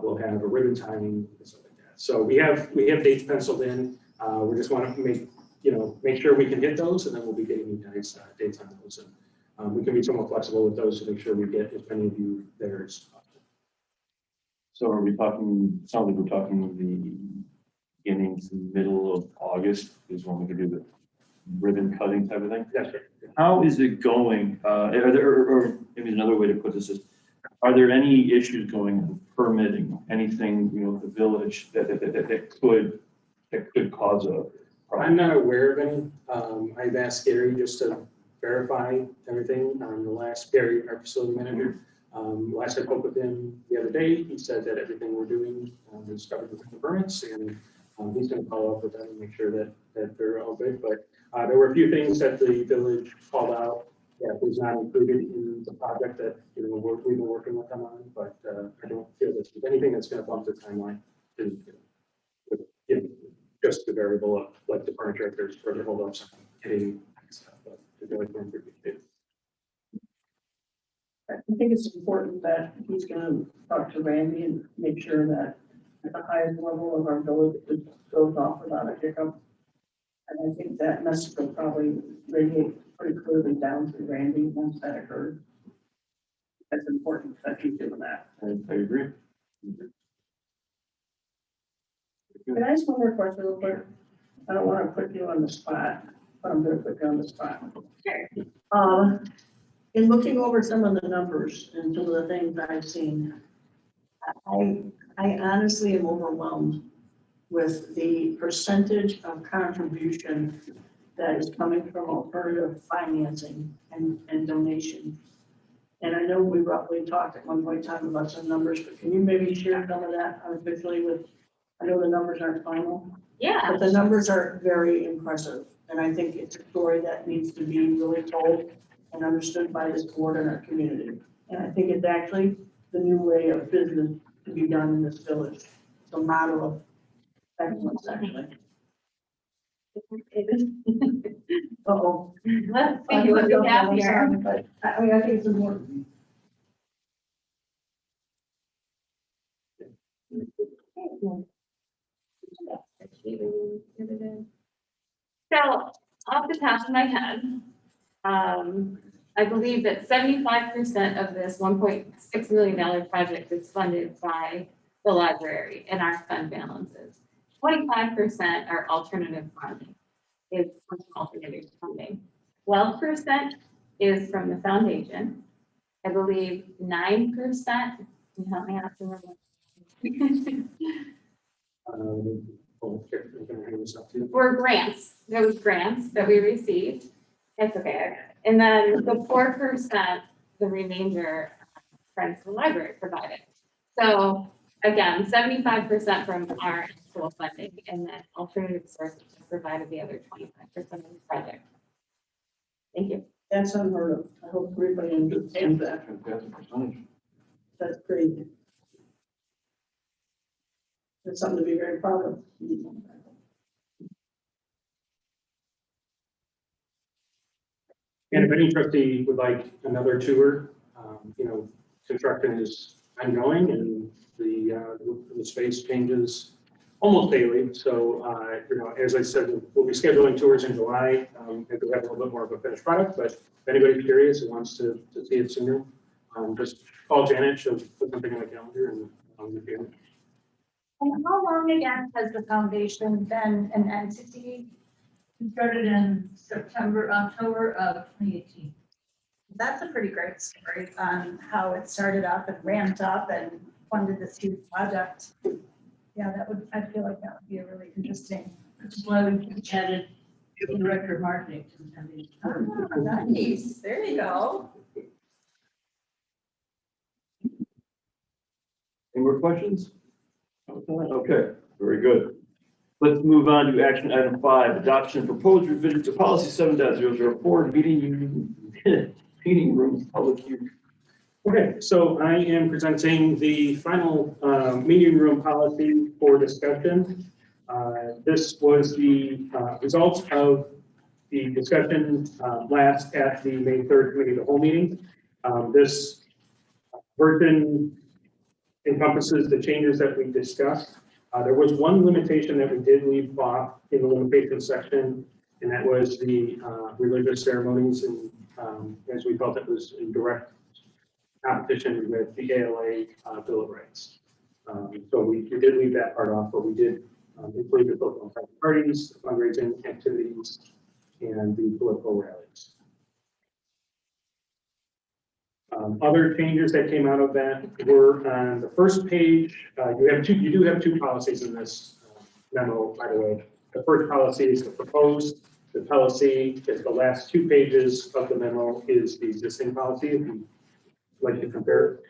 we'll have a ribbon tying and stuff like that. So we have dates penciled in. We just want to make sure we can hit those, and then we'll be getting you guys dates on those. And we can be somewhat flexible with those to make sure we get as many of you there as possible. So are we talking, sounds like we're talking the beginning to middle of August is when we can do the ribbon cutting type of thing? That's right. How is it going? Are there, or maybe another way to put this is, are there any issues going on permitting, anything, the village that could cause a problem? I'm not aware of any. I've asked Gary just to verify everything. The last Gary, our facility manager, last I spoke with him the other day, he said that everything we're doing is covered with the permits, and he's going to follow up with them and make sure that they're all good. But there were a few things that the village called out that was not included in the project that we've been working with them on. But I don't feel that there's anything that's going to bump the timeline. Just the variable of like the furniture, if there's further holdups on getting stuff, but the village went pretty good. I think it's important that he's gonna talk to Randy and make sure that at the highest level of our village, it goes off without a hiccup. And I think that message will probably radiate pretty clearly down to Randy once that occurs. That's important that he's doing that. I agree. Can I ask one more question real quick? I don't want to put you on the spot, but I'm going to put you on the spot. Sure. In looking over some of the numbers and some of the things I've seen, I honestly am overwhelmed with the percentage of contribution that is coming from alternative financing and donation. And I know we roughly talked at one point in time about some numbers, but can you maybe share some of that unofficially with, I know the numbers aren't final, Yeah. but the numbers are very impressive. And I think it's a story that needs to be really told and understood by this board and our community. And I think it's actually the new way of business to be done in this village. It's a model of excellence, actually. Uh-oh. Let's see what we have here. But I mean, I think it's important. So off the top of my head, I believe that 75% of this $1.6 million project is funded by the library and our fund balances. 25% are alternative funding, is alternative funding. 12% is from the foundation. I believe 9%, can you help me out to remember? Were grants. There was grants that we received. That's okay. And then the 4%, the remainder, Friends of the Library provided. So again, 75% from our actual funding, and then alternative sources provided the other 25% of the project. Thank you. That's unheard of. I hope everybody understands that. Fantastic percentage. That's crazy. It's something to be very proud of. And if any trustee would like another tour, construction is ongoing and the space changes almost daily. So, as I said, we'll be scheduling tours in July. If we have a little bit more of a finished product, but if anybody's curious and wants to see it sooner, just call Janet. She'll put something on the calendar and if you. And how long again has the foundation been an entity? We started in October of 2018. That's a pretty great story on how it started up and ramped up and funded this huge project. Yeah, I feel like that would be a really interesting. Which is why we added the director of marketing to the foundation. Oh, nice, there you go. Any more questions? Okay, very good. Let's move on to action item 5, adoption of proposed revision to policy 7.004, meeting rooms public use. Okay, so I am presenting the final meeting room policy for discussion. This was the result of the discussion last at the May 3rd committee of the whole meeting. This version encompasses the changes that we discussed. There was one limitation that we did leave off in the limitations section, and that was the religious ceremonies, and as we felt it was in direct competition with the ALA Bill of Rights. So we did leave that part off, but we did include the political parties, fundraising activities, and the political rallies. Other changes that came out of that were on the first page. You do have two policies in this memo, by the way. The first policy is the proposed. The policy is the last 2 pages of the memo is the existing policy, if you'd like to compare.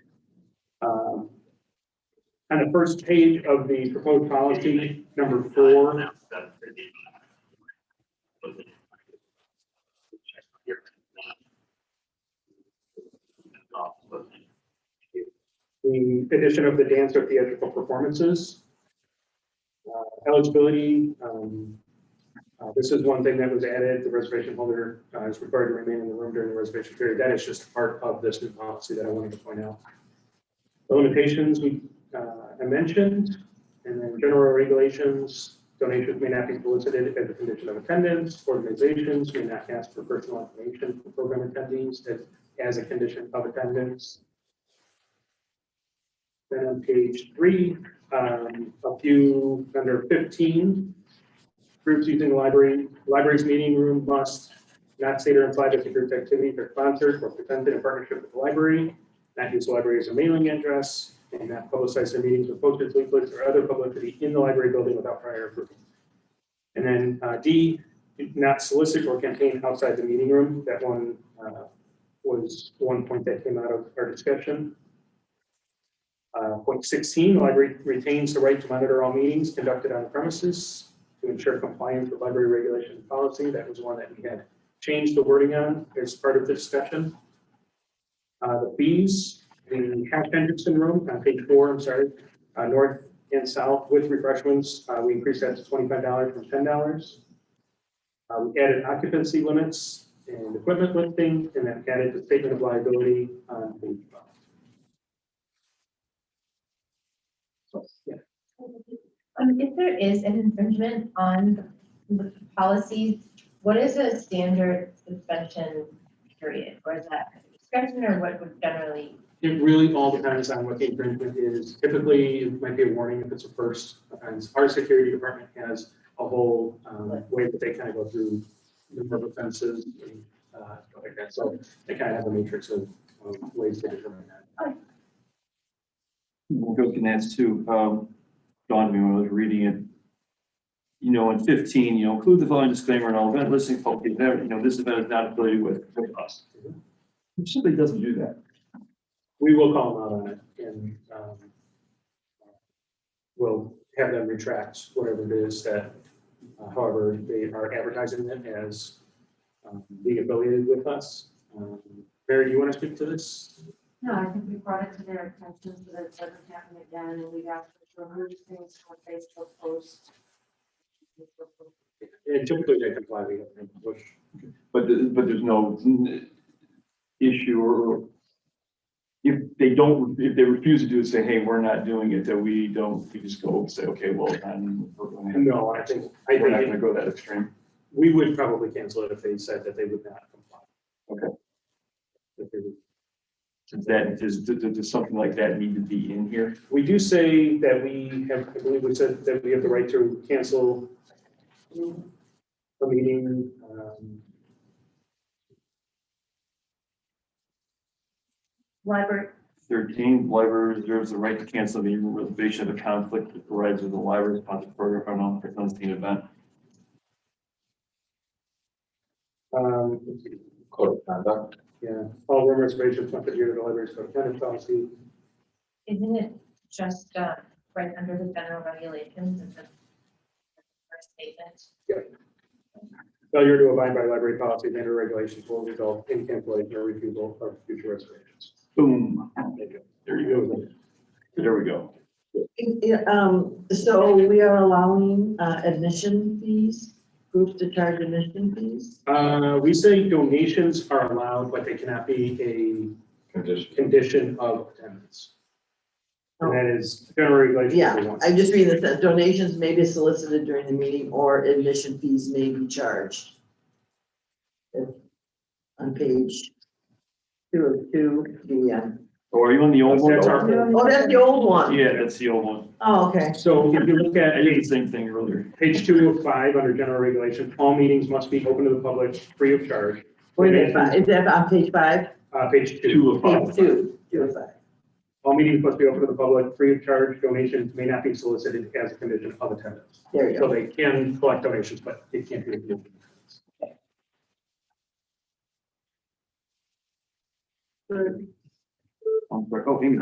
On the first page of the proposed policy, number 4. The addition of the dance or theatrical performances. Eligibility. This is one thing that was added. The reservation holder is required to remain in the room during the reservation period. That is just part of this new policy that I wanted to point out. The limitations I mentioned, and then general regulations. Donations may not be solicited as a condition of attendance. Organizations may not ask for personal information from program attendees as a condition of attendance. Then on page 3, a few under 15, groups using the library's meeting room must not state or imply that the group's activities are sponsored or presented in partnership with the library, not use the library as a mailing address, and not publicize their meetings with posters, leaflets, or other publicity in the library building without prior approval. And then D, not solicit or campaign outside the meeting room. That one was one point that came out of our discussion. Point 16, the library retains the right to monitor all meetings conducted on the premises to ensure compliance with library regulation and policy. That was one that we had changed the wording on as part of the discussion. The fees, the half Hendrickson room on page 4, I'm sorry, north and south with refreshments, we increased that to $25 from $10. We added occupancy limits and equipment listing, and then added the statement of liability on page 5. Yeah. If there is an infringement on the policies, what is a standard suspension period? Or is that discretion, or what would generally? It really all depends on what the infringement is. Typically, it might be a warning if it's a first offense. Our security department has a whole way that they kind of go through the number of offenses and stuff like that. So they kind of have a matrix of ways to determine that. We'll go to Nance too. Dawned me when I was reading it. In 15, include the following disclaimer in all event listing public event. This event is not affiliated with us. It simply doesn't do that. We will call them out on it, and we'll have them retract whatever it is that, however, they are advertising it as being affiliated with us. Mary, do you want to speak to this? No, I think we brought it to their attention so that it doesn't happen again, and we've asked them to remove things from Facebook posts. And typically they comply, we have them push. But there's no issue, or if they refuse to do it, say, hey, we're not doing it, that we just go and say, okay, well, then we're going to. No, I think We're not gonna go that extreme. we would probably cancel it if they said that they would not comply. Okay. If they would. Does something like that need to be in here? We do say that we have, I believe we said that we have the right to cancel a meeting. Library, 13, library reserves the right to cancel the reservation of a conflict that provides with the library sponsored program for a non-participating event. Code of conduct. Yeah, all room reservations must adhere to the library's code of conduct policy. Isn't it just, right under the general regulations of the first statement? Failure to abide by library policies and or regulations will result in cancellation or refusal of future reservations. Boom. There you go. There we go. So we are allowing admission fees, groups to charge admission fees? We say donations are allowed, but they cannot be a condition of attendance. And that is general regulation. Yeah, I'm just reading this, that donations may be solicited during the meeting or admission fees may be charged. On page 2 of 2, the, Oh, are you on the old one? That's our- oh, that's the old one. Yeah, that's the old one. Oh, okay. So if you look at I did the same thing earlier. page 205 under general regulation, all meetings must be open to the public free of charge. Where is that on page 5? Page 2. 2 of 5. Page 2, 2 of 5. All meetings must be open to the public free of charge. Donations may not be solicited as a condition of attendance. There you So go. they can collect donations, but it can't be a condition. I'm sorry. Oh, Amy.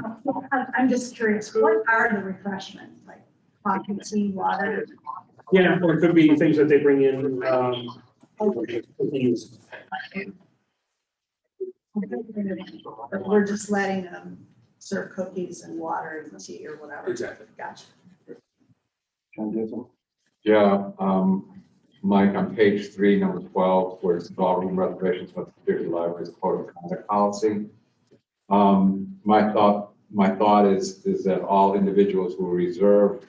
I'm just curious, what are the refreshments, like coffee, tea, water? Yeah, or it could be things that they bring in, cookies. We're just letting them serve cookies and water and tea or whatever. Exactly. Gotcha. John, do you have something? Yeah, Mike, on page 3, number 12, where it's all room reservations must adhere to the library's code of conduct policy. My thought is that all individuals who reserve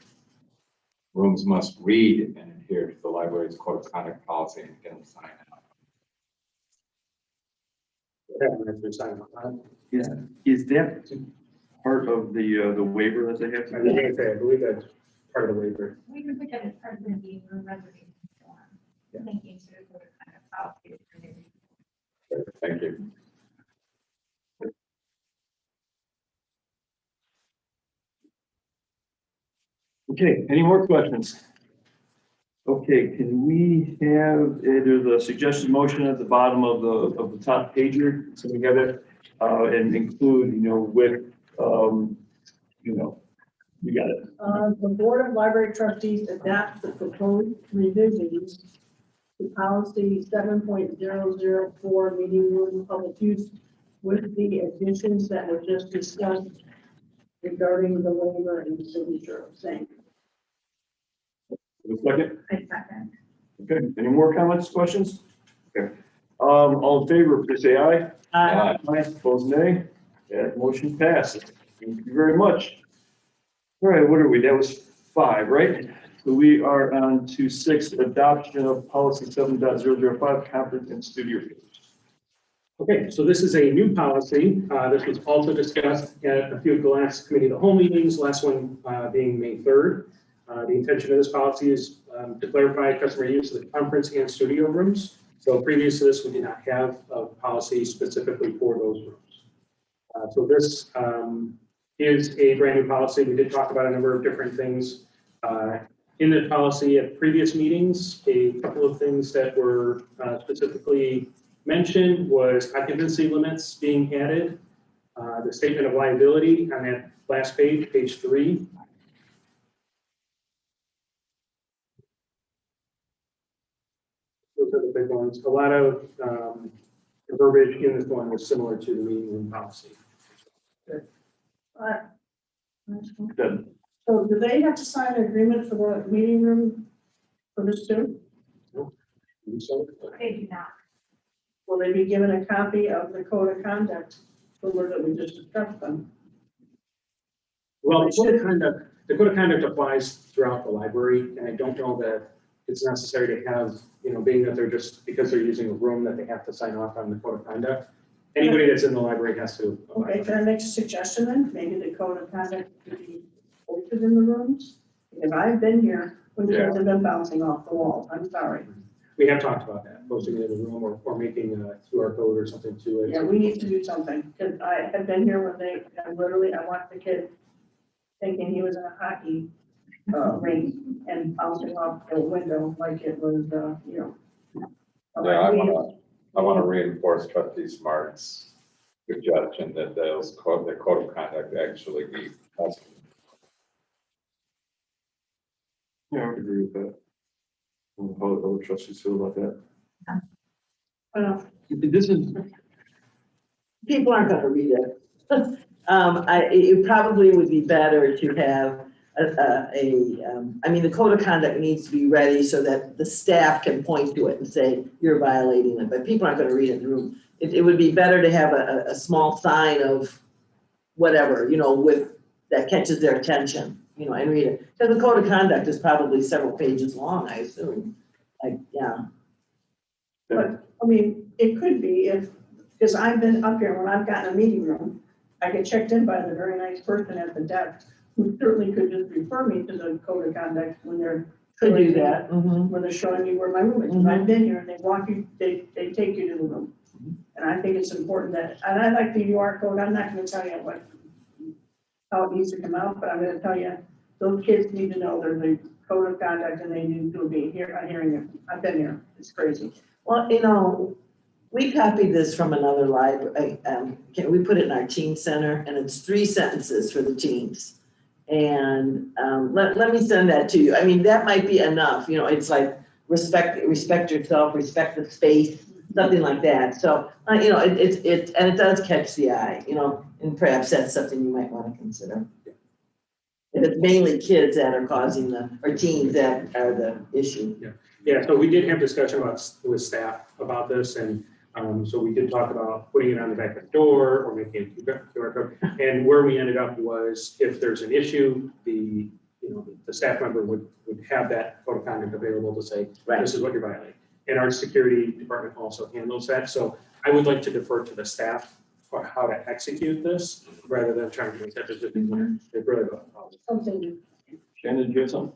rooms must read and adhere to the library's code of conduct policy and can sign out. Yeah. Is that part of the waiver that they have I to do? believe that's part of the waiver. We can put that as part of the meeting room reservation form. Thinking sort of what kind of policy for maybe. Thank you. Okay, any more questions? Okay, can we have, there's a suggested motion at the bottom of the top page here, so we have it, and include, with, you got it. The Board of Library Trustees adopt the proposed revisions to policy 7.004 meeting room public use with the additions that were just discussed regarding the waiver and signature of same. A second? I second. Okay, any more comments, questions? Okay. All in favor, please say aye. Aye. Opposed, nay. That motion passes. Thank you very much. All right, what are we? That was 5, right? So we are on to 6, adoption of policy 7.005, conference and studio rooms. Okay, so this is a new policy. This was also discussed at a few of the last committee of the whole meetings, last one being May 3rd. The intention of this policy is to clarify customer use of the conference and studio rooms. So previous to this, we did not have a policy specifically for those rooms. So this is a brand new policy. We did talk about a number of different things in the policy at previous meetings. A couple of things that were specifically mentioned was occupancy limits being added, the statement of liability on that last page, page 3. those are the big ones. A lot of the verbiage in this one was similar to the meeting room policy. Good. So do they have to sign an agreement for the meeting room for this too? So, They do not. Will they be given a copy of the code of conduct for that we just discussed them? well, the code of conduct applies throughout the library, and I don't know that it's necessary to have, being that they're just, because they're using a room, that they have to sign off on the code of conduct. Anybody that's in the library has to. Okay, can I make a suggestion then? Maybe the code of conduct could be posted in the rooms? Because I've been here when kids have been bouncing off the walls. I'm sorry. We have talked about that, posting it in the room or making a QR code or something to it. Yeah, we need to do something, because I have been here when I watched the kid thinking he was in a hockey rink and bouncing off the window like it was, I want to reinforce trustee Smart's suggestion that the code of conduct actually be posted. Yeah, I would agree with that. How the trustees feel about that? This is, People aren't gonna read it. It probably would be better to have the code of conduct needs to be ready so that the staff can point to it and say, you're violating it, but people aren't gonna read it in the room. It would be better to have a small sign of whatever, that catches their attention, and read it. Because the code of conduct is probably several pages long, I assume. But, it could be because I've been up here, when I've gotten a meeting room, I get checked in by the very nice person at the desk, who certainly could just refer me to the code of conduct when they're. Could do that. When they're showing me where my room is. And I've been here and they walk you, they take you to the room. And I think it's important that, and I like the UR code, I'm not gonna tell you how it needs to come out, but I'm gonna tell you, those kids need to know there's a code of conduct and they need to be here, I'm hearing it. I've been here, it's crazy. Well, we copied this from another library. We put it in our teen center, and it's 3 sentences for the teens. And let me send that to you. That might be enough. It's like respect yourself, respect the space, something like that. So and it does catch the eye. And perhaps that's something you might want to consider. And it's mainly kids that are causing or teens that are the issue. Yeah, so we did have discussion with staff about this, and so we did talk about putting it on the back of the door or making a QR code. And where we ended up was, if there's an issue, the staff member would have that code of conduct available to say, this is what you're violating. And our security department also handles that. So I would like to defer to the staff for how to execute this, rather than trying to make that decision. It really Something. Shannon, do you have something?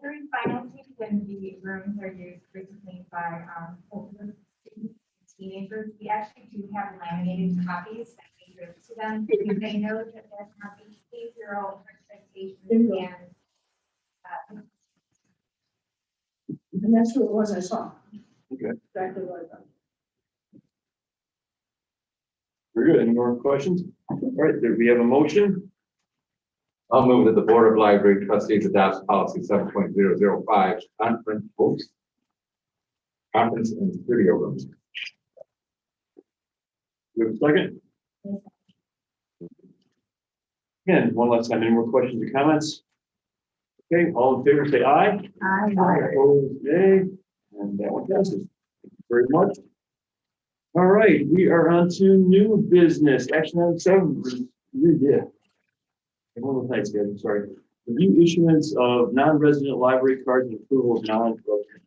During financing, when the rooms are used frequently by older students, teenagers, we actually do have laminated copies that we give to them, because they know that there's not behavioral expectations And that's who it was I saw. Okay. Exactly what I thought. Very good. Any more questions? All right, do we have a motion? I'll move that the Board of Library Trustees adopts policy 7.005, conference and studio rooms. Do we have a second? Again, one last time, any more questions or comments? Okay, all in favor, say aye. Aye. Opposed, nay, and that one passes. Thank you very much. All right, we are on to new business. Action item 7. One of the thanks, guys. I'm sorry. Review issuance of non-resident library cards and approval of non-resident.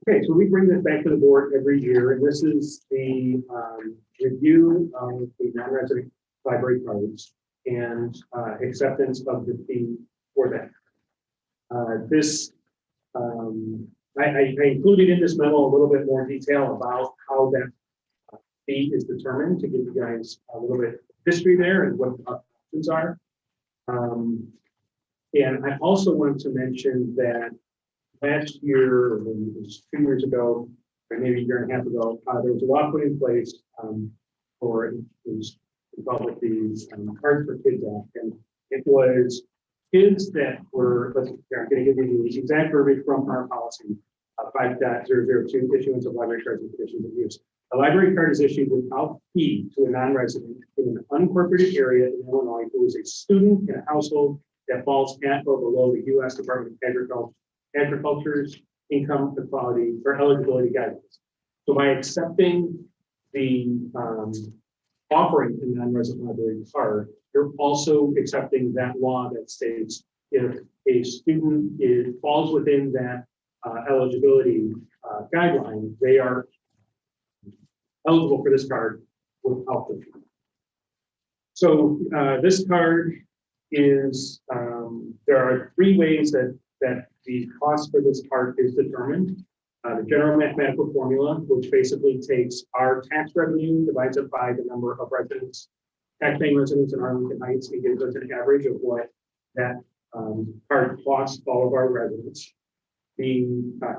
Okay, so we bring this back to the board every year, and this is the review of the non-resident library cards and acceptance of the fee for that. I included in this memo a little bit more detail about how that fee is determined, to give you guys a little bit of history there and what the options are. And I also want to mention that last year, or maybe it was 2 years ago, or maybe a year and a half ago, there was a law put in place for it was called like the Cards for Kids Act, and it was kids that were, I'm going to give you the exact verbiage from our policy, 5.002, issuance of library cards and conditions of use. A library card is issued without fee to a non-resident in an unincorporated area in Illinois who is a student in a household that falls at or below the U.S. Department of Agriculture's income equality or eligibility guidelines. So by accepting the offering a non-resident library card, you're also accepting that law that states if a student falls within that eligibility guideline, they are eligible for this card without the fee. So this card is, there are three ways that the cost for this card is determined. The general mathematical formula, which basically takes our tax revenue, divides it by the number of residents, tax-paying residents in Arlington Heights, and gives us an average of what that card costs all of our residents. The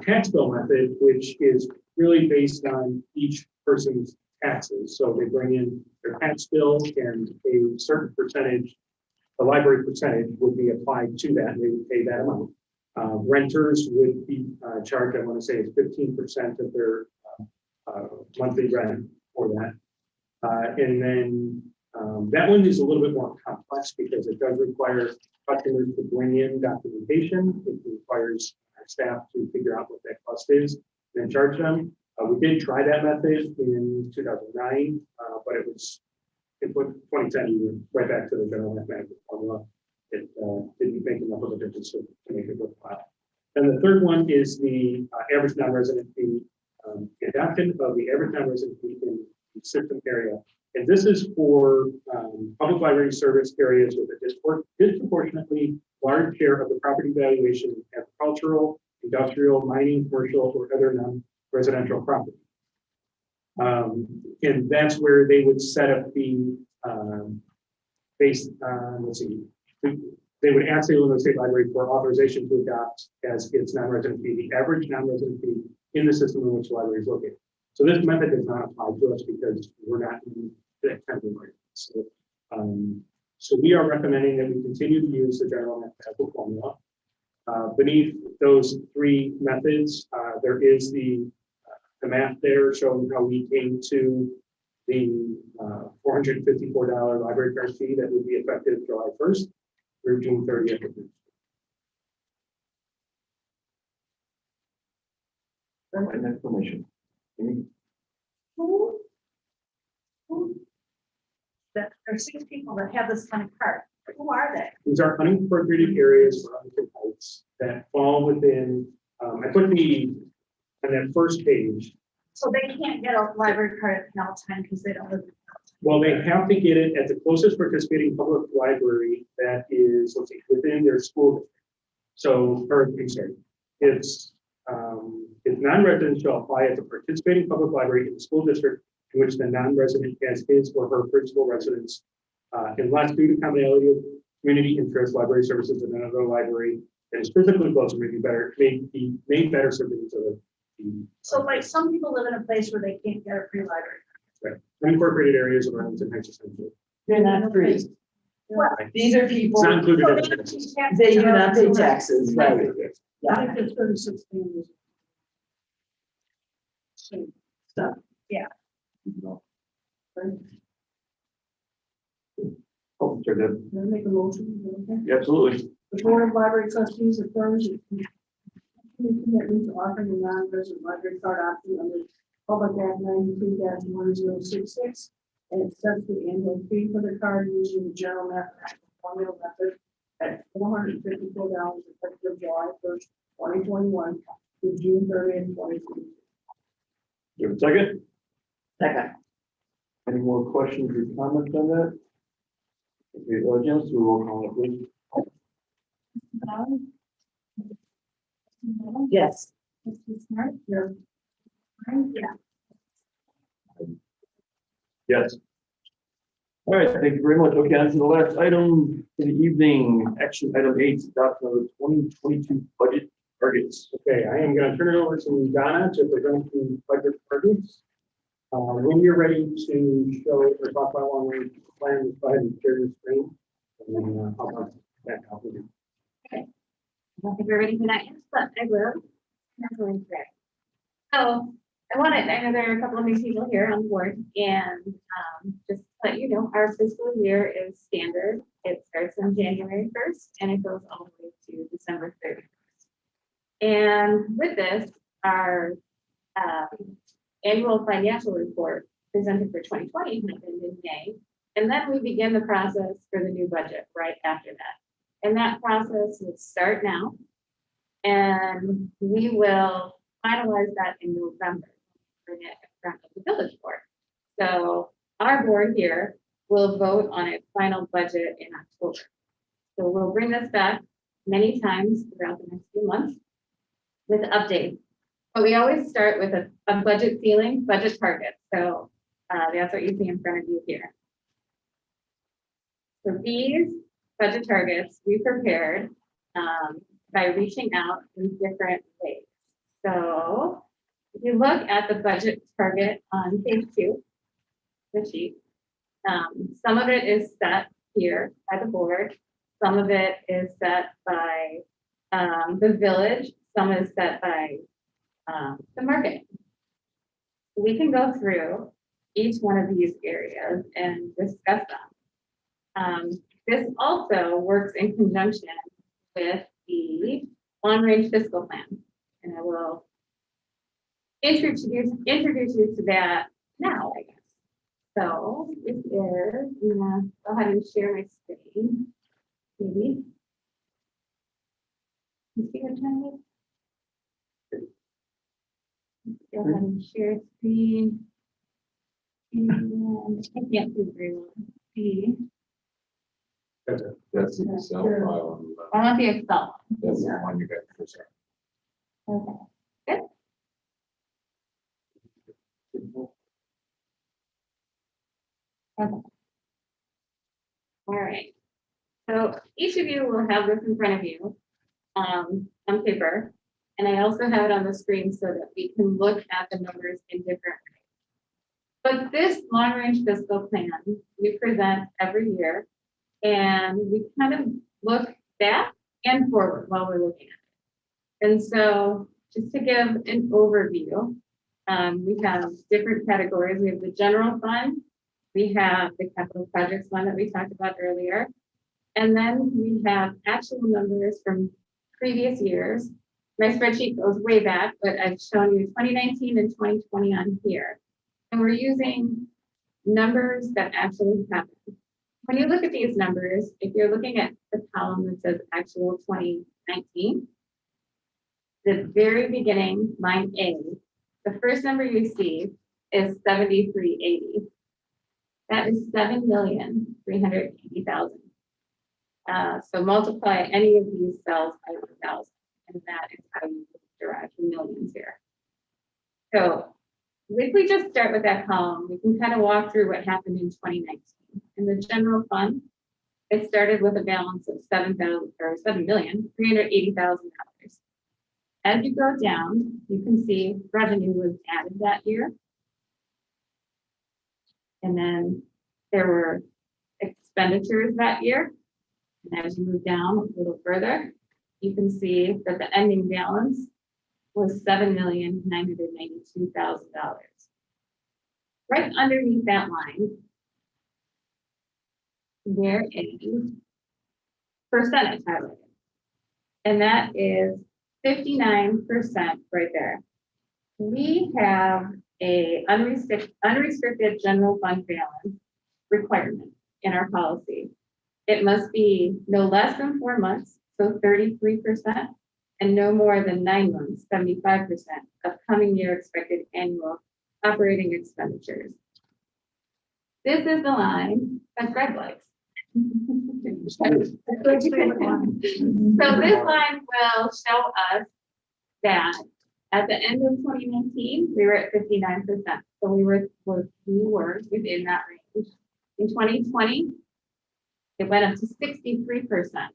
tax bill method, which is really based on each person's taxes. So they bring in their tax bill and a certain percentage, the library percentage would be applied to that, and they would pay that amount. Renters would be charged, I want to say it's 15% of their monthly rent for that. And then that one is a little bit more complex because it does require customers to bring in documentation. It requires our staff to figure out what that cost is and then charge them. We did try that method in 2009, but it put 2010 we went right back to the general mathematical formula. It didn't make enough of a difference to make it worthwhile. And the third one is the average non-resident fee, the adoption of the average non-resident fee in the system area. And this is for public library service areas with a disproportionately large share of the property valuation in agricultural, industrial, mining, commercial, or other non-residential property. And that's where they would set up the based on, let's see, they would ask the Illinois State Library for authorization to adopt as its non-resident fee, the average non-resident fee in the system in which the library is located. So this method does not apply to us because we're not in that kind of environment. So we are recommending that we continue to use the general mathematical formula. Beneath those three methods, there is the math there showing how we came to the $454 library card fee that would be effective July 1st through June 30th. An explanation. That there are 6 people that have this kind of card. Who are they? These are unincorporated areas for Arlington Heights that fall within, I put on that first page. So they can't get a library card at Palatine because they don't live in Palatine. Well, they have to get it at the closest participating public library that is, let's see, within their school district. So, or I'm sorry, it's non-residents shall apply at the participating public library in the school district in which the non-resident has his or her principal residence, unless due to commonality of community interest, library services in another library that is physically closer may be made better served into the. So like some people live in a place where they can't get a free library. Right. Unincorporated areas of Arlington Heights essentially. They're not free. These are people, It's not included. So in they the- don't pay taxes. they do not pay taxes, right? I think it's 36 families. So, Oh, sure, Deb. Can I make a motion? Is that okay? Yeah, absolutely. The Board of Library Trustees affirms its commitment to offering a non-resident library card option under Public Act 92-1066, and it sets the annual fee for the card using the general mathematical formula method at $454 effective July 1st, 2021 through June 30th, 2022. Give a second. second. Any more questions or comments on that? Okay, Janice, we will call it, please. Yes. Trustee Smart? Yeah. Yeah. Yes. All right, thank you very much. Okay, on to the last item in the evening, action item 8, adoption of the 2022 budget targets. Okay, I am going to turn it over to Donna to present the budget targets. When you're ready to show or talk about long-range plan, go ahead and share your screen. And then I'll talk back out with you. I don't think we're ready for that yet, but I will. I'm going to. So I know there are a couple of new people here on board, and just to let you know, our fiscal year is standard. It starts on January 1st and it goes all the way to December 31st. And with this, our annual financial report presented for 2020 happened in May. And then we begin the process for the new budget right after that. And that process will start now. And we will finalize that in November, bring it in front of the village board. So our board here will vote on a final budget in October. So we'll bring this back many times throughout the next few months with updates. But we always start with a budget ceiling, budget target. So that's what you see in front of you here. So these budget targets we prepared by reaching out in different ways. So if you look at the budget target on page 2, the sheet, some of it is set here by the board. Some of it is set by the village. Some is set by the market. We can go through each one of these areas and discuss them. This also works in conjunction with the long-range fiscal plan, and I will introduce you to that now, I guess. So this is, I'm gonna go ahead and share my screen. Maybe. You see what time it is? Go ahead and share screen. And I can't do very well. See. That's the Excel file. on the left. I want the Excel. That's the one you got for sure. Okay. Good. Okay. All right. So each of you will have this in front of you on paper. And I also have it on the screen so that we can look at the numbers in different ways. But this long-range fiscal plan we present every year, and we kind of look back and forward while we're looking at it. And so just to give an overview, we have different categories. We have the general fund, we have the capital projects fund that we talked about earlier, and then we have actual numbers from previous years. My spreadsheet goes way back, but I've shown you 2019 and 2020 on here. And we're using numbers that actually happened. When you look at these numbers, if you're looking at the column that says actual 2019, the very beginning, line A, the first number you see is 7380. That is 7,380,000. So multiply any of these cells by 1,000, and that is how you derive the millions here. So if we just start with that column, we can kind of walk through what happened in 2019. In the general fund, it started with a balance of $7,380,000. As you go down, you can see revenue was added that year. And then there were expenditures that year. And as you move down a little further, you can see that the ending balance was $7,992,000. Right underneath that line, there is percentage highlighted. And that is 59% right there. We have a unrestricted general fund balance requirement in our policy. It must be no less than 4 months, so 33%, and no more than 9 months, 75% of coming year expected annual operating expenditures. This is the line that Greg likes. So this line will show us that at the end of 2019, we were at 59%. So we were within that range. In 2020, it went up to 63%.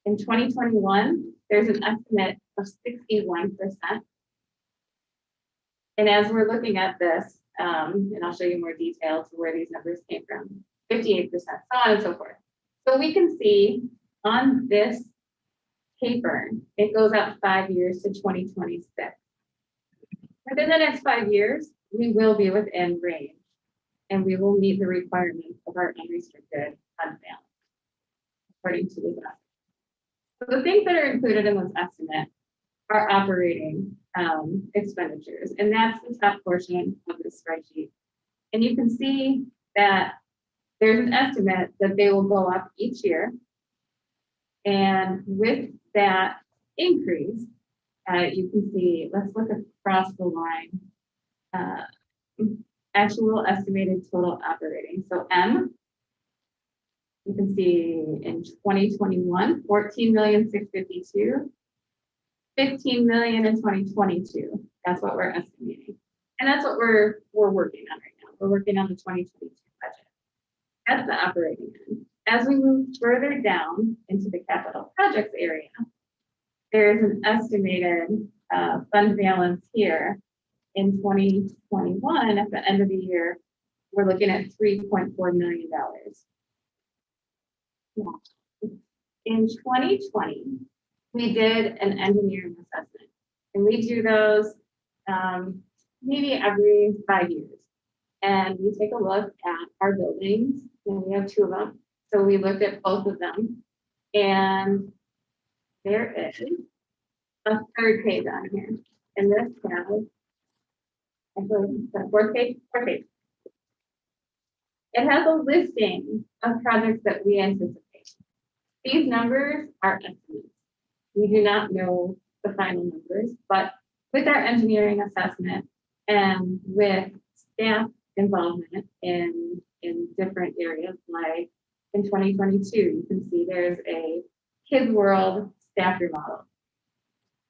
In 2021, there's an estimate of 61%. And as we're looking at this, and I'll show you more details of where these numbers came from, 58%, so on and so forth. So we can see on this paper, it goes out 5 years to 2026. Within the next 5 years, we will be within range and we will meet the requirements of our unrestricted fund balance, according to this estimate. So the things that are included in this estimate are operating expenditures, and that's the top portion of the spreadsheet. And you can see that there's an estimate that they will go up each year. And with that increase, you can see, let's look across the line. Actual estimated total operating. So M, you can see in 2021, 14,652,000, 15 million in 2022. That's what we're estimating. And that's what we're working on right now. We're working on the 2022 budget. That's the operating end. As we move further down into the capital projects area, there's an estimated fund balance here. In 2021, at the end of the year, we're looking at $3.4 million. In 2020, we did an engineering assessment, and we do those maybe every 5 years. And we take a look at our buildings, and we have 2 of them. So we looked at both of them, and there is a 3rd page on here. And this has the 4th page. It has a listing of projects that we anticipate. These numbers are estimates. We do not know the final numbers, but with our engineering assessment and with staff involvement in different areas, like in 2022, you can see there's a Kids World staff remodel,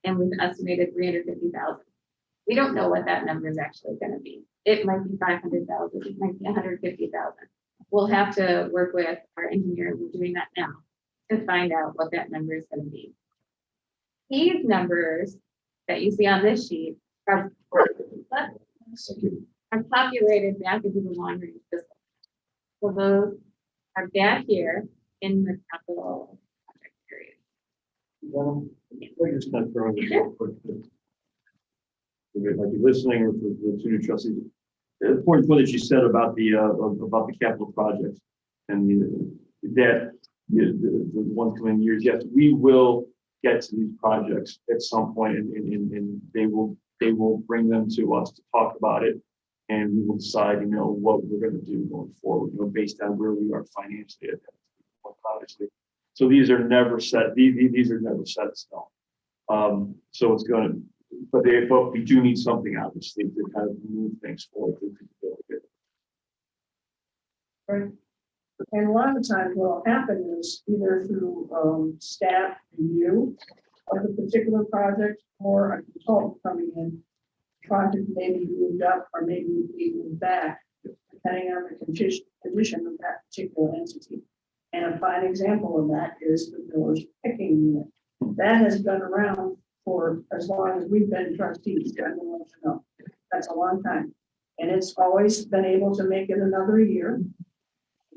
and we've estimated 350,000. We don't know what that number is actually going to be. It might be 500,000, it might be 150,000. We'll have to work with our engineer, we're doing that now, to find out what that number is going to be. These numbers that you see on this sheet are populated back into the long range fiscal. So those are back here in the capital project period. I just kind of throw in this real quick. Like you're listening with the 2 new trustees. The important point that you said about the capital projects and the one coming years. Yes, we will get to these projects at some point, and they will bring them to us to talk about it, and we will decide, what we're going to do going forward, based on where we are financially at that point, obviously. So these are never set. These are never set in stone. So it's going to. But we do need something, obviously, to kind of move things forward. Right. And a lot of times what will happen is either through staff review of the particular project or a consultant coming in, project may be moved up or maybe be moved back, depending on the condition of that particular entity. And a fine example of that is the village picking unit. That has been around for as long as we've been trustees. I don't want to know. That's a long time. And it's always been able to make it another year.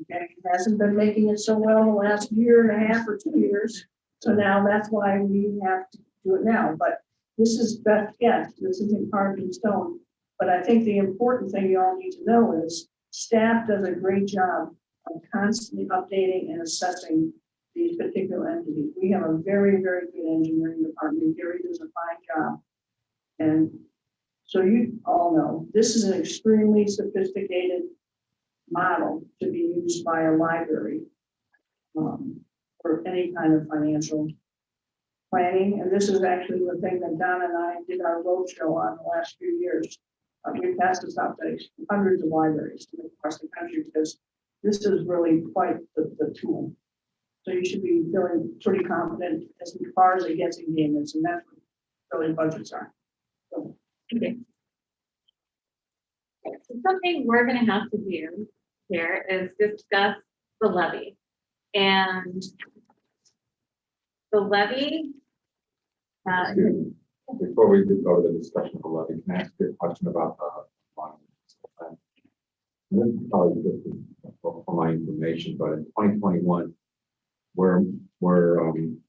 Okay, it hasn't been making it so well the last year and a half or 2 years. So now that's why we have to do it now. But this is best guess. This isn't carved in stone. But I think the important thing you all need to know is staff does a great job of constantly updating and assessing these particular entities. We have a very, very good engineering department. Gary does a fine job. And so you all know, this is an extremely sophisticated model to be used by a library for any kind of financial planning. And this is actually the thing that Don and I did our roadshow on the last few years. We passed this out to hundreds of libraries across the country because this is really quite the tool. So you should be feeling pretty confident as far as the guessing game is, and that's what really budgets are. So, okay. So something we're going to have to do here is discuss the levy. And the levy. Before we go to the discussion of the levy, can I ask you a question about the line? This is probably just for my information, but in 2021, we're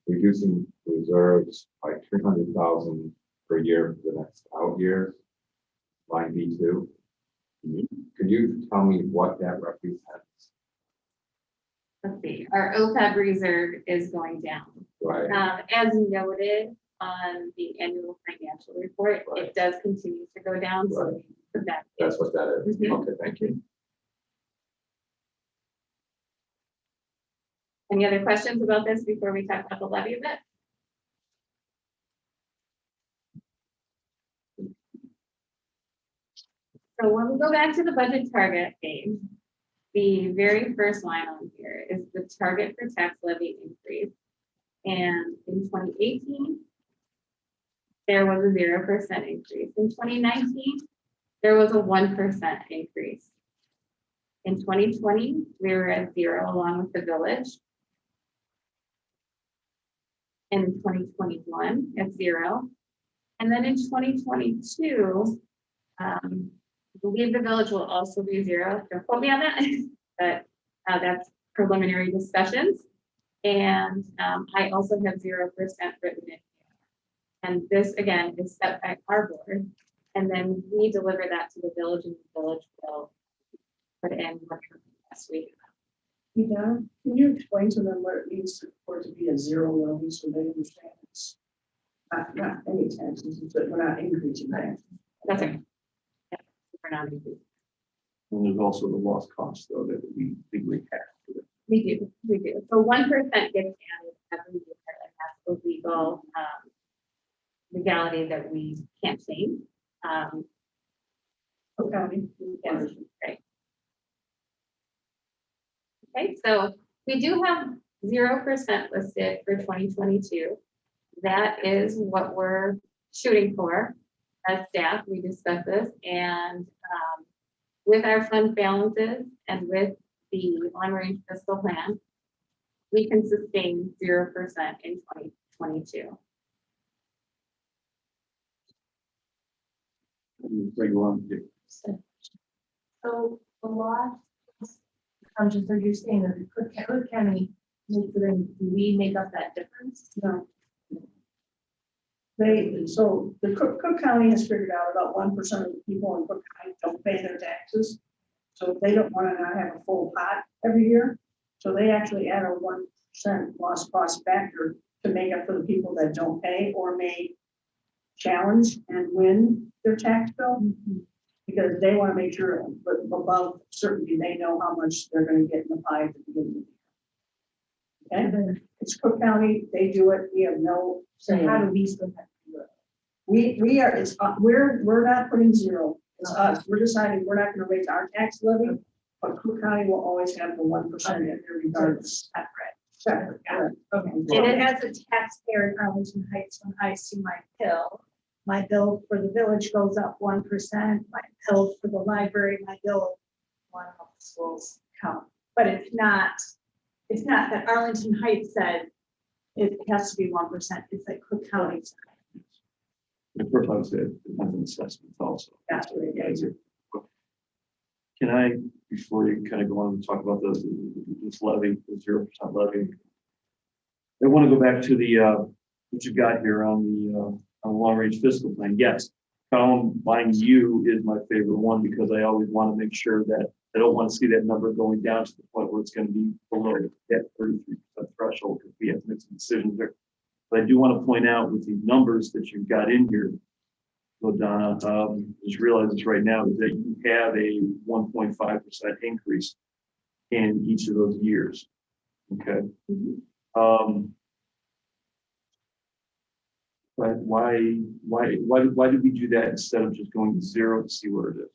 reducing reserves by 300,000 per year for the next out years. line B2. Could you tell me what that represents? Let's see, our OPEB reserve is going down. Right, As noted on the annual financial report, Right. it does continue to go down, so Right. we put that. that's what that is. Mhm. Okay, thank you. Any other questions about this before we talk about the levy a bit? So when we go back to the budget target page, the very first line on here is the target for tax levy increase. And in 2018, there was a 0% increase. In 2019, there was a 1% increase. In 2020, we were at 0 along with the village. And in 2021, at 0. And then in 2022, I believe the village will also be 0. Don't quote me on that, but that's preliminary discussions. And I also have 0% written in here. And this, again, is set by our board. And then we deliver that to the village, and the village will put in what last week. Yeah, can you explain to them what it means for it to be a zero levy so they understand it's not any taxes, but we're not increasing taxes? That's it. Yeah, we're not increasing. And there's also the lost cost though that we legally have to it. We do. So 1% gets added every year, and that's the legal legality that we can't change. Okay. Yes, right. Okay, so we do have 0% listed for 2022. That is what we're shooting for as staff. We discussed this, and with our fund balances and with the long-range fiscal plan, we can sustain 0% in 2022. Bring you on, Dick. So the law, just are you saying that the Cook County, do we make up that difference? No. So the Cook County has figured out about 1% of the people in Cook County don't pay their taxes. So they don't want to not have a full pot every year. So they actually add a 1% lost cost factor to make up for the people that don't pay or may challenge and win their tax bill. Because they want to make sure, but above certainty, they know how much they're going to get in the pie at the beginning of the year. Okay, it's Cook County, they do it, we have no say. How do we still have to do it? We are, it's, we're not putting 0, it's us, we're deciding we're not going to raise our tax levy, but Cook County will always have the 1% in there regardless. Separate, correct. Okay. And it has a taxpayer in Arlington Heights. When I see my bill for the village goes up 1%, my bill for the library, my bill, one of the schools count. But it's not that Arlington Heights said it has to be 1%, it's like Cook County said. Of course, I would say it has an assessment also. That's what it is. Can I, before you kind of go on and talk about this levy, the 0% levy, I want to go back to the, what you've got here on the long-range fiscal plan. Yes, column line U is my favorite one because I always want to make sure that I don't want to see that number going down to the point where it's going to be below that 33% threshold because we have to make some decisions there. But I do want to point out with the numbers that you've got in here, so Donna, just realize this right now is that you have a 1.5% increase in each of those years. Okay. But why did we do that instead of just going to 0 to see where it is?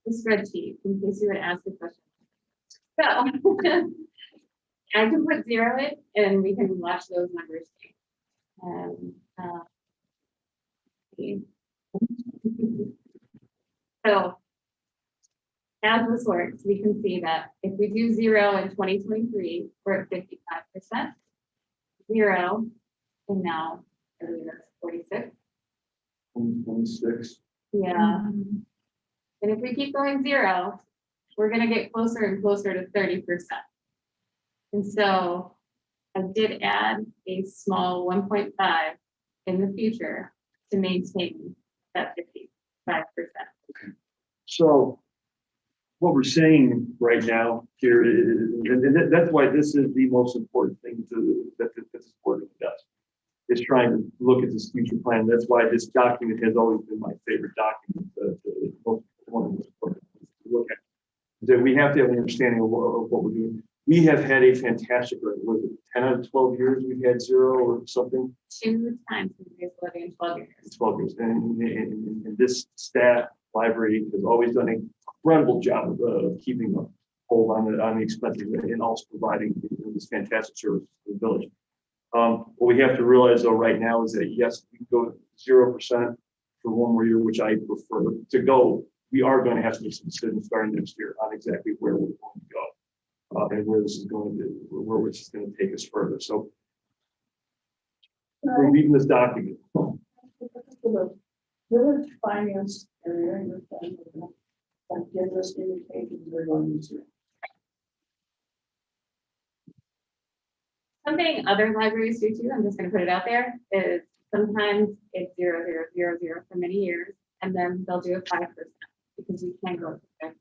The spreadsheet, in case you would ask the question. So I can put 0 in and we can watch those numbers change. So as this works, we can see that if we do 0 in 2023, we're at 55%. 0 and now 46. 26. Yeah. And if we keep going 0, we're going to get closer and closer to 30%. And so I did add a small 1.5 in the future to maintain that 50. 5%. So what we're saying right now here is, and that's why this is the most important thing that this board does, is trying to look at this future plan. That's why this document has always been my favorite document, one of the most important things to look at. That we have to have an understanding of what we're doing. We have had a fantastic, was it 10 out of 12 years we've had zero or something? 2 times in in 12 years. 12 years. And this staff library has always done an incredible job of keeping a hold on the expenses and also providing this fantastic service to the village. What we have to realize though right now is that yes, we can go 0% for one more year, which I prefer to go. We are going to have to make some decisions starting next year on exactly where we're going to go. And where this is going to, where it's going to take us further. So we're leaving this document. The village finance area, your plan, that gives us indications we're going to. Something other libraries do too, I'm just gonna put it out there, is sometimes it's 0, 0, 0, 0 for many years, and then they'll do a 5% because you can go to 5%.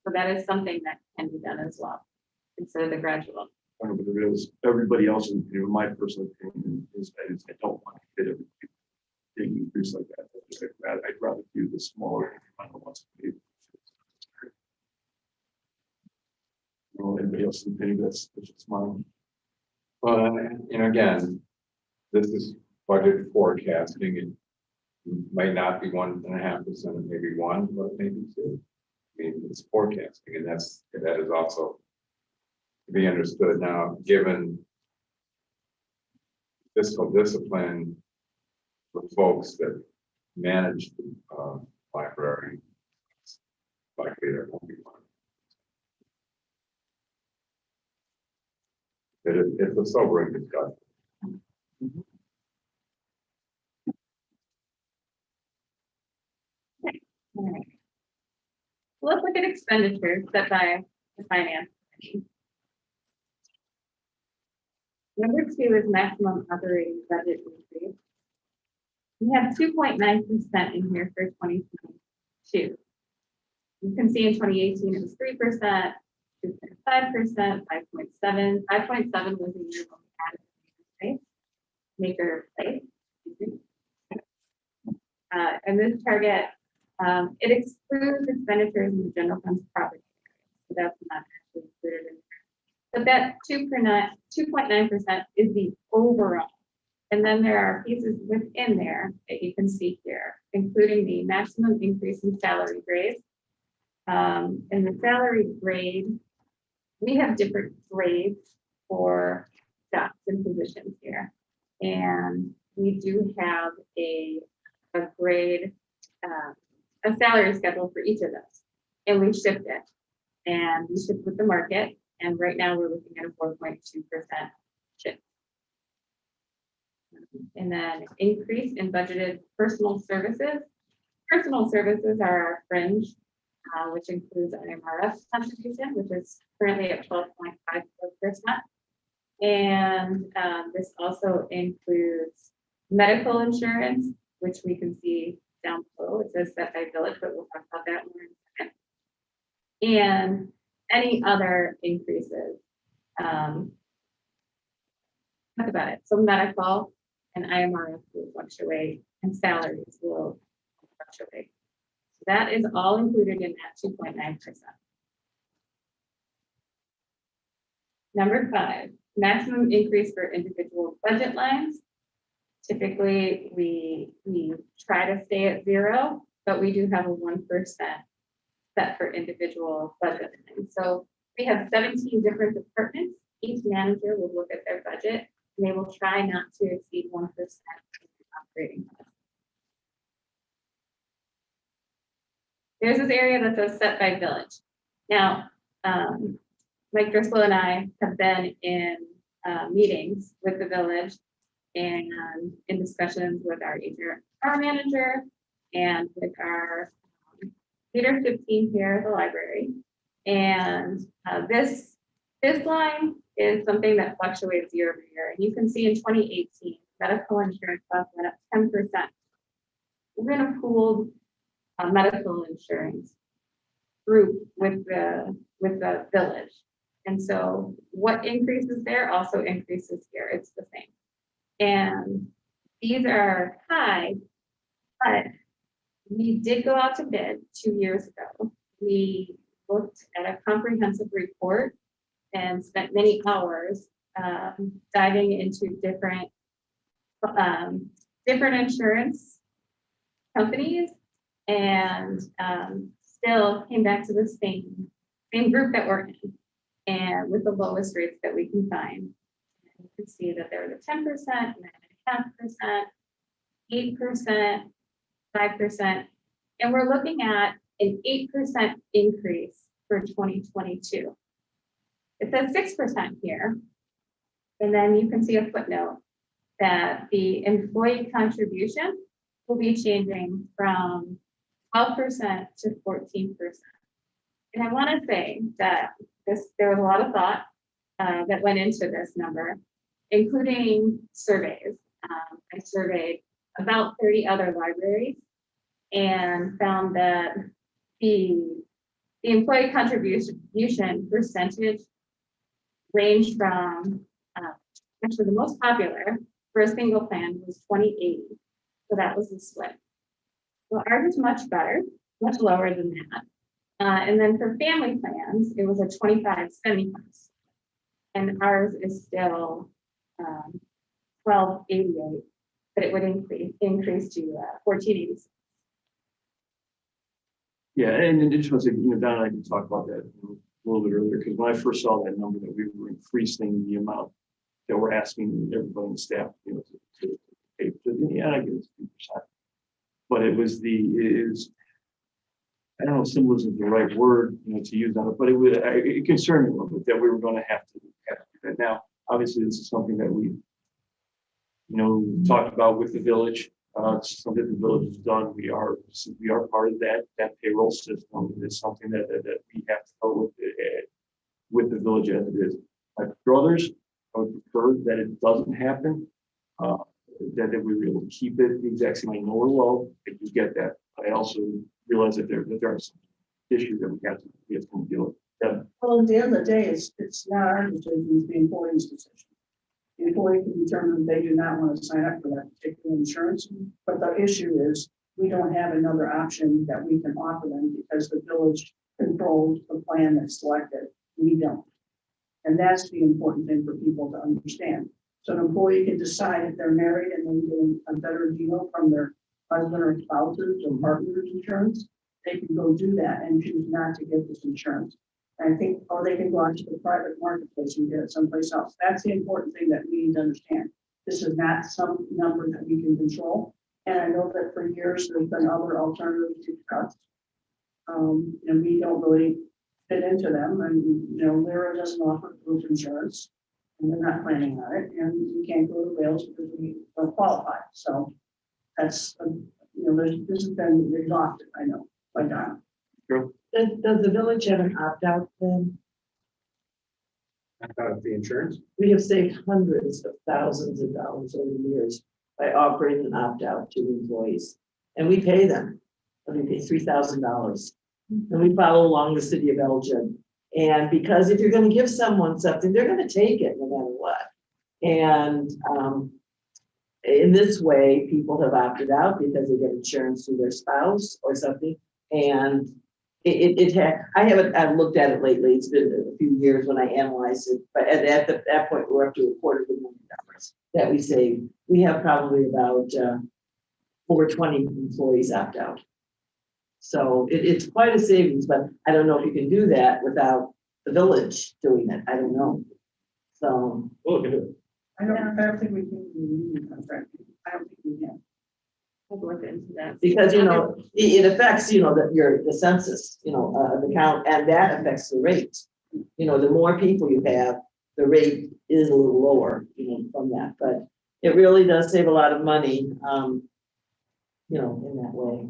So that is something that can be done as well, instead of the gradual. I don't know what it is. Everybody else, my personal opinion is I don't want to hit every big increase like that. I'd rather do the smaller incremental ones. Anybody else's opinion, that's just mine. Well, and again, this is budget forecasting. It might not be 1.5%, maybe 1, but maybe 2. I mean, it's forecasting, and that is also to be understood. Now, given fiscal discipline for folks that manage the library, likely there won't be one. It's a sobering discussion. All right. Let's look at expenditures set by the finance committee. Number 2 is maximum operating budget increase. We have 2.9% in here for 2022. You can see in 2018 it was 3%, 2.5%, 5.7. 5.7 was the year when we added maker place. And this target, it excludes expenditures in the general fund's property. So that's not actually included in there. But that 2.9% is the overall. And then there are pieces within there that you can see here, including the maximum increase in salary grades. And the salary grade, we have different grades for jobs and positions here. And we do have a grade, a salary schedule for each of those. And we shipped it. And we shipped with the market. And right now we're looking at a 4.2% shift. And then increase in budgeted personal services. Personal services are our fringe, which includes an MRF contribution, which is currently at 12.54%. And this also includes medical insurance, which we can see down below. It says set by village, but we'll talk about that more in a second. And any other increases. Talk about it. So medical and IMRF will fluctuate, and salaries will fluctuate. So that is all included in that 2.9%. Number 5, maximum increase for individual budget lines. Typically, we try to stay at 0, but we do have a 1% set for individual budget lines. So we have 17 different departments. Each manager will look at their budget, and they will try not to exceed 1% operating costs. There's this area that says set by village. Now, Mike Driscoll and I have been in meetings with the village and in discussions with our HR manager and with our leadership team here at the library. And this line is something that fluctuates year over year. And you can see in 2018, medical insurance costs went up 10%. We're going to pool medical insurance group with the village. And so what increases there also increases here. It's the same. And these are high, but we did go out to bid 2 years ago. We looked at a comprehensive report and spent many hours diving into different insurance companies, and still came back to the same group that we're in, and with the lowest rates that we can find. And you can see that there was a 10%, 9.5%, 8%, 5%, and we're looking at an 8% increase for 2022. It says 6% here, and then you can see a footnote that the employee contribution will be changing from 12% to 14%. And I want to say that there was a lot of thought that went into this number, including surveys. I surveyed about 30 other libraries and found that the employee contribution percentage ranged from, actually the most popular for a single plan was 20/80. So that was the split. Well, ours is much better, much lower than that. And then for family plans, it was a 25/75. And ours is still 12/88, but it would increase to 14/86. Yeah, and just want to say, Don and I can talk about that a little bit earlier, because when I first saw that number, that we were increasing the amount that we're asking everybody in staff, to pay. Yeah, I get it's 2%. But it was I don't know if symbolism is the right word, to use on it, but it concerned me a little bit that we were going to have to do that. Now, obviously, this is something that we, talked about with the village. Something that the village has done. We are part of that payroll system. It's something that we have to go with the village as it is. My brothers, I would prefer that it doesn't happen. That we were able to keep it the exact same. I know we're low. I do get that. I also realize that there are some issues that we have to deal with. Yeah. Well, at the end of the day, it's not our decision, it's the employee's decision. The employee can determine they do not want to sign up for that particular insurance, but the issue is we don't have another option that we can offer them because the village controls the plan that's selected. We don't. And that's the important thing for people to understand. So an employee can decide if they're married and then get a better deal from their husband or spouses or partners insurance, they can go do that and choose not to get this insurance. And I think, or they can go onto the private marketplace and get it someplace else. That's the important thing that we need to understand. This is not some number that we can control. And I know that for years there's been other alternatives to cuts. And we don't really fit into them. And, Lyra doesn't offer group insurance and they're not planning on it. And we can't go to Wales because we don't qualify. So that's, this has been exhausted, I know, by Donna. Sure. Does the village have an opt-out then? About the insurance. We have saved hundreds of thousands of dollars over the years by offering an opt-out to employees. And we pay them. We pay $3,000. And we follow along the city of Elgin. And because if you're going to give someone something, they're going to take it no matter what. And in this way, people have opted out because they get insurance through their spouse or something. And I've looked at it lately. It's been a few years when I analyzed it, but at that point, we're up to $250,000 that we saved. We have probably about 420 employees opt out. So it's quite a savings, but I don't know if you can do that without the village doing it. I don't know. So. We'll look at it. I don't think we can do union contract. I don't think we can. We'll look into that. Because, it affects, the census, the count, and that affects the rate. The more people you have, the rate is a little lower, from that, but it really does save a lot of money, in that way.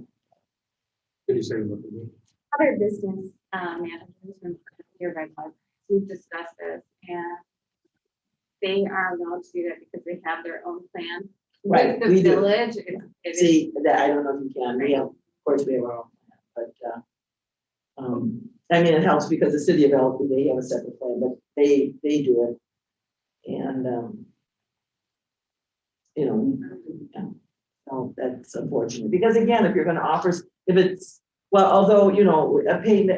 Did you say what you mean? Other business managers from nearby libraries, we've discussed this, and they are allowed to do that because they have their own plan. Right. With the village, See, that I don't know if you can. We have, of course, we have our own. but, I mean, it helps because the city of Elton, they have a separate plan, but they do it. And, you know, so that's unfortunate, because again, if you're gonna offer, if it's, well, although, you know,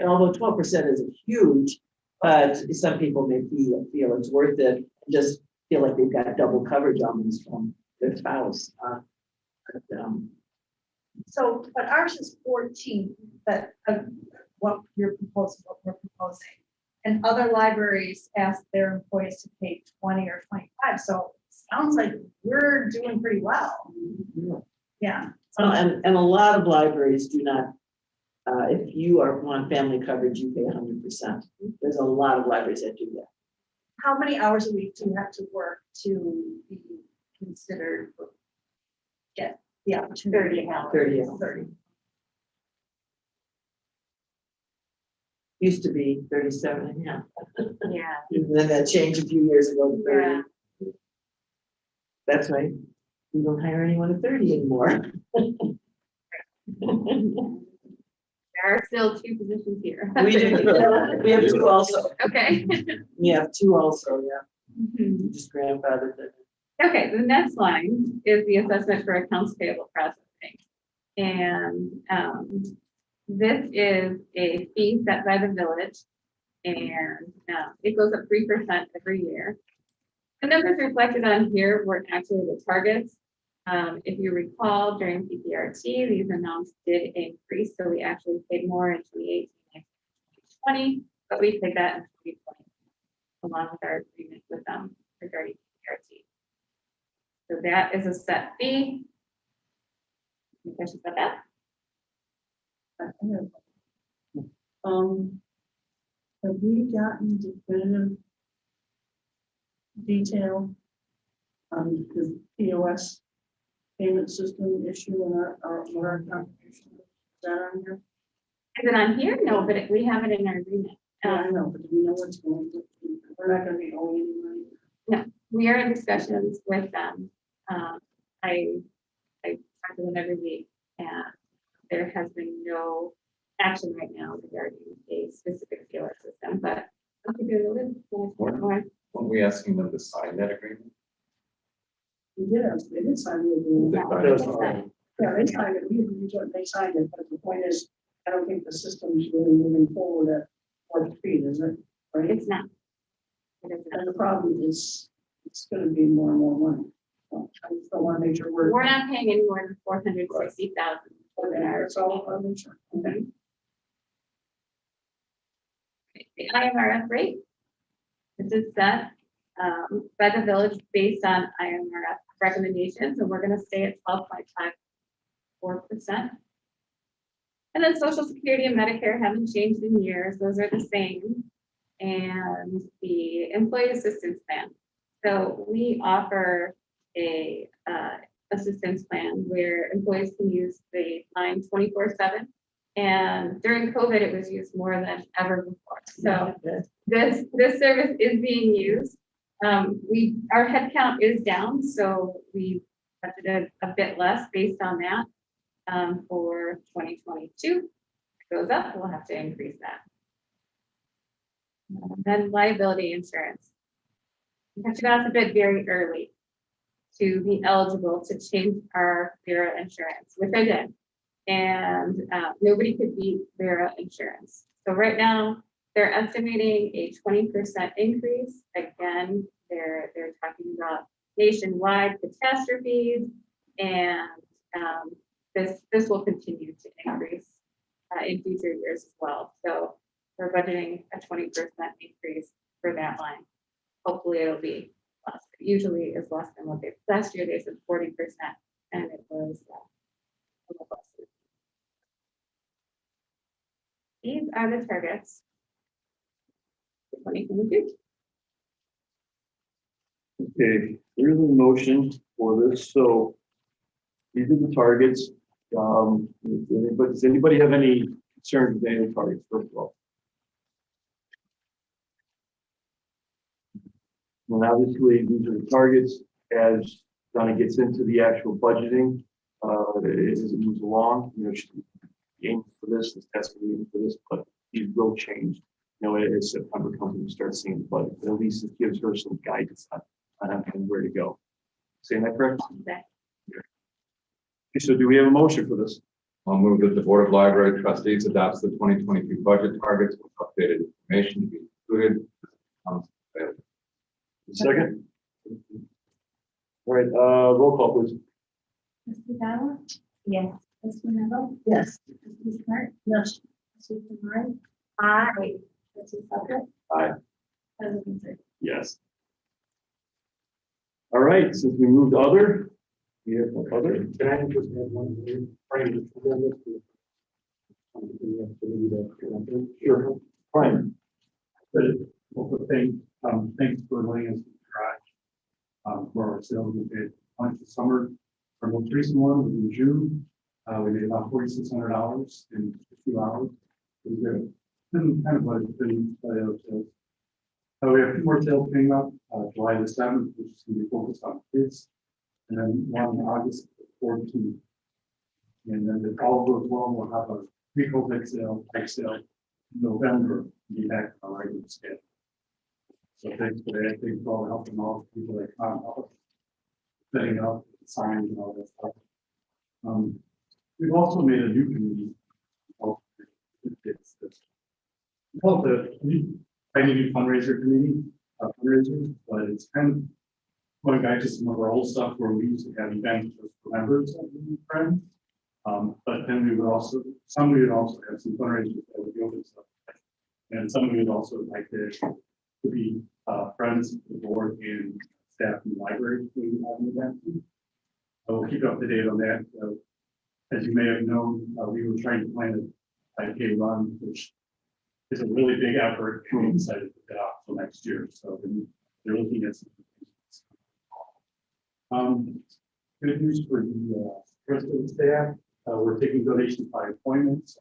although 12% is huge, but some people may feel it's worth it, just feel like they've got double coverage on this from their spouse. So, but ours is 14, that, what you're proposing, what we're proposing. And other libraries ask their employees to pay 20 or 25, so it sounds like we're doing pretty well. Yeah. Well, and a lot of libraries do not, if you want family coverage, you pay 100%. There's a lot of libraries that do that. How many hours a week do you have to work to be considered, get the opportunity? 30 hours. 30. Used to be 37 and a half. Yeah. And then that changed a few years ago to 30. Yeah. That's right. We don't hire anyone at 30 anymore. There are still 2 positions here. We do. We have 2 also. Okay. We have 2 also, yeah. Mhm. Just grandfathered it. Okay, the next line is the assessment for accounts payable processing. And this is a fee set by the village, and it goes up 3% every year. The numbers reflected on here were actually the targets. If you recall, during PPRT, these amounts did increase, so we actually paid more in 2018 and 2020, but we paid that in 2020, along with our agreement with them regarding PPRT. So that is a set fee. Any questions about that? Have we gotten definitive detail on the POS payment system issue and our contribution? Is that on here? Is it on here? No, but we have it in our agreement. Yeah, I know, but do we know what's going on? We're not gonna be owing any money. No, we are in discussions with them. I talk to them every week, and there has been no action right now regarding a specific POS system, but I'll keep you in the loop. Weren't we asking them to sign that agreement? They did sign the agreement. Yeah, they signed it, they signed it, but the point is, I don't think the system is really moving forward at what speed, is it? Right? It's not. It is not. And the problem is, it's gonna be more and more money. So I just don't wanna make sure We're not paying any more than 460,000. Okay, that's all I'm sure. Okay. The IMRF rate. This is set by the village based on IMRF recommendations, and we're going to stay at 12.54%. And then Social Security and Medicare haven't changed in years; those are the same. And the Employee Assistance Plan. So we offer a assistance plan where employees can use the line 24/7. And during COVID, it was used more than ever before. So this service is being used. Our headcount is down, so we budgeted a bit less based on that for 2022. If it goes up, we'll have to increase that. Then liability insurance. That's a bit very early to be eligible to change our Vera insurance, which I did. And nobody could beat Vera insurance. So right now, they're estimating a 20% increase. Again, they're talking about nationwide catastrophes, and this will continue to increase in future years as well. So we're budgeting a 20% increase for that line. Hopefully it'll be less. Usually it's less than what last year they said 40%, and it was a little less. These are the targets for 2022. Okay, here's a motion for this. So these are the targets. But does anybody have any concerns with any of the targets, first of all? And obviously, these are the targets as Donna gets into the actual budgeting, as it moves along. You know, aim for this task for this, but these will change. You know, as September comes, we start seeing the budget, but at least it gives her some guidance on where to go. Saying that correct? Okay. Okay, so do we have a motion for this? I'll move that the Board of Library Trustees adopts the 2022 budget targets with updated information to be included. Second? All right, roll call, please. Trustee Dalla? Yes. Trustee Meadow? Yes. Trustee Smart? Yes. Trustee Tamari? Aye. Trustee Sucker? Aye. President Sir. Yes. All right, since we moved other, we have other. Can I just add one more? Brian, Sure. Fine. Thanks for letting us try for our sales. We did lunch this summer. Our most recent one was in June. We made about $4,600 in 2 hours. It was good. Been kind of like been sales. We have 2 more sales coming up, July the 7th, which is going to be focused on kids, and then one on August 14th. And then if all goes well, we'll have a pre-COVID sale, type sale in November, be back on our regular schedule. So thanks for that. Thanks for all the help and all the people that come up, setting up signs and all that stuff. We've also made a new committee. It's called the New Fundraiser Committee, fundraiser, but it's kind of going back to some of our old stuff where we used to have events for members of the friends. But then we would also have some fundraisers that would be open stuff. And some we would also like to be friends of the board and staff in the library. We would have an event. So we'll keep up to date on that. As you may have known, we were trying to plan a 5K run, which is a really big effort. We decided to put that off till next year. So they're looking at some things. Good news for the rest of the staff. We're taking donations by appointments.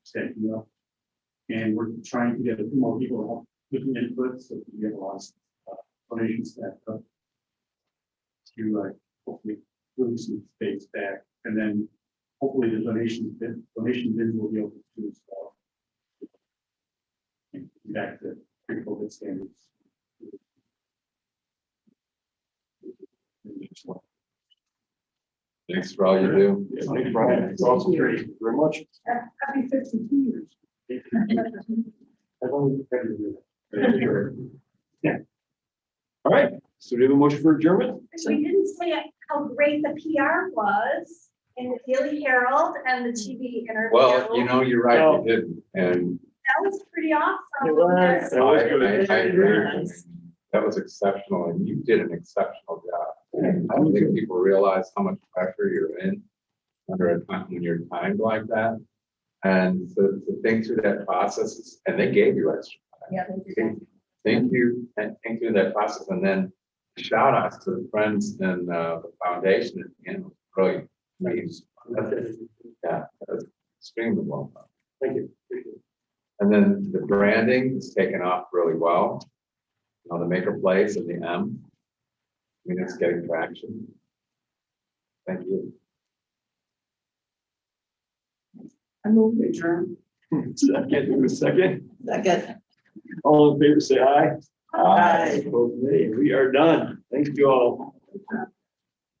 Standing up. And we're trying to get a few more people to help with the input so that we get a lot of donations stacked up to hopefully really some space back. And then hopefully the donation bins will be open too as well. Back to pre-COVID standards. Thanks for all you do. Yeah, thank you, Brian. It's awesome. Thank you very much. Happy 52 years. I've only had to do that. Yeah. All right, so do we have a motion for adjournment? We didn't say how great the PR was in the Daily Herald and the TV interview. Well, you know, you're right, you didn't, and That was pretty awesome. It was. That was good. I agree. That was exceptional, and you did an exceptional job. I don't think people realize how much pressure you're in under a time when you're timed like that. And to think through that process, and they gave you extra time. Yeah, Thank you, and think through that process, and then shout outs to the friends and the foundation at the end. Brilliant. Yeah, that was extremely well done. Thank you. And then the branding is taken off really well. You know, the Maker Place and the M. I mean, it's getting traction. Thank you. I move to adjourn. Second. Second. All in favor, say aye. Aye. Opposed, nay. We are done. Thank you all.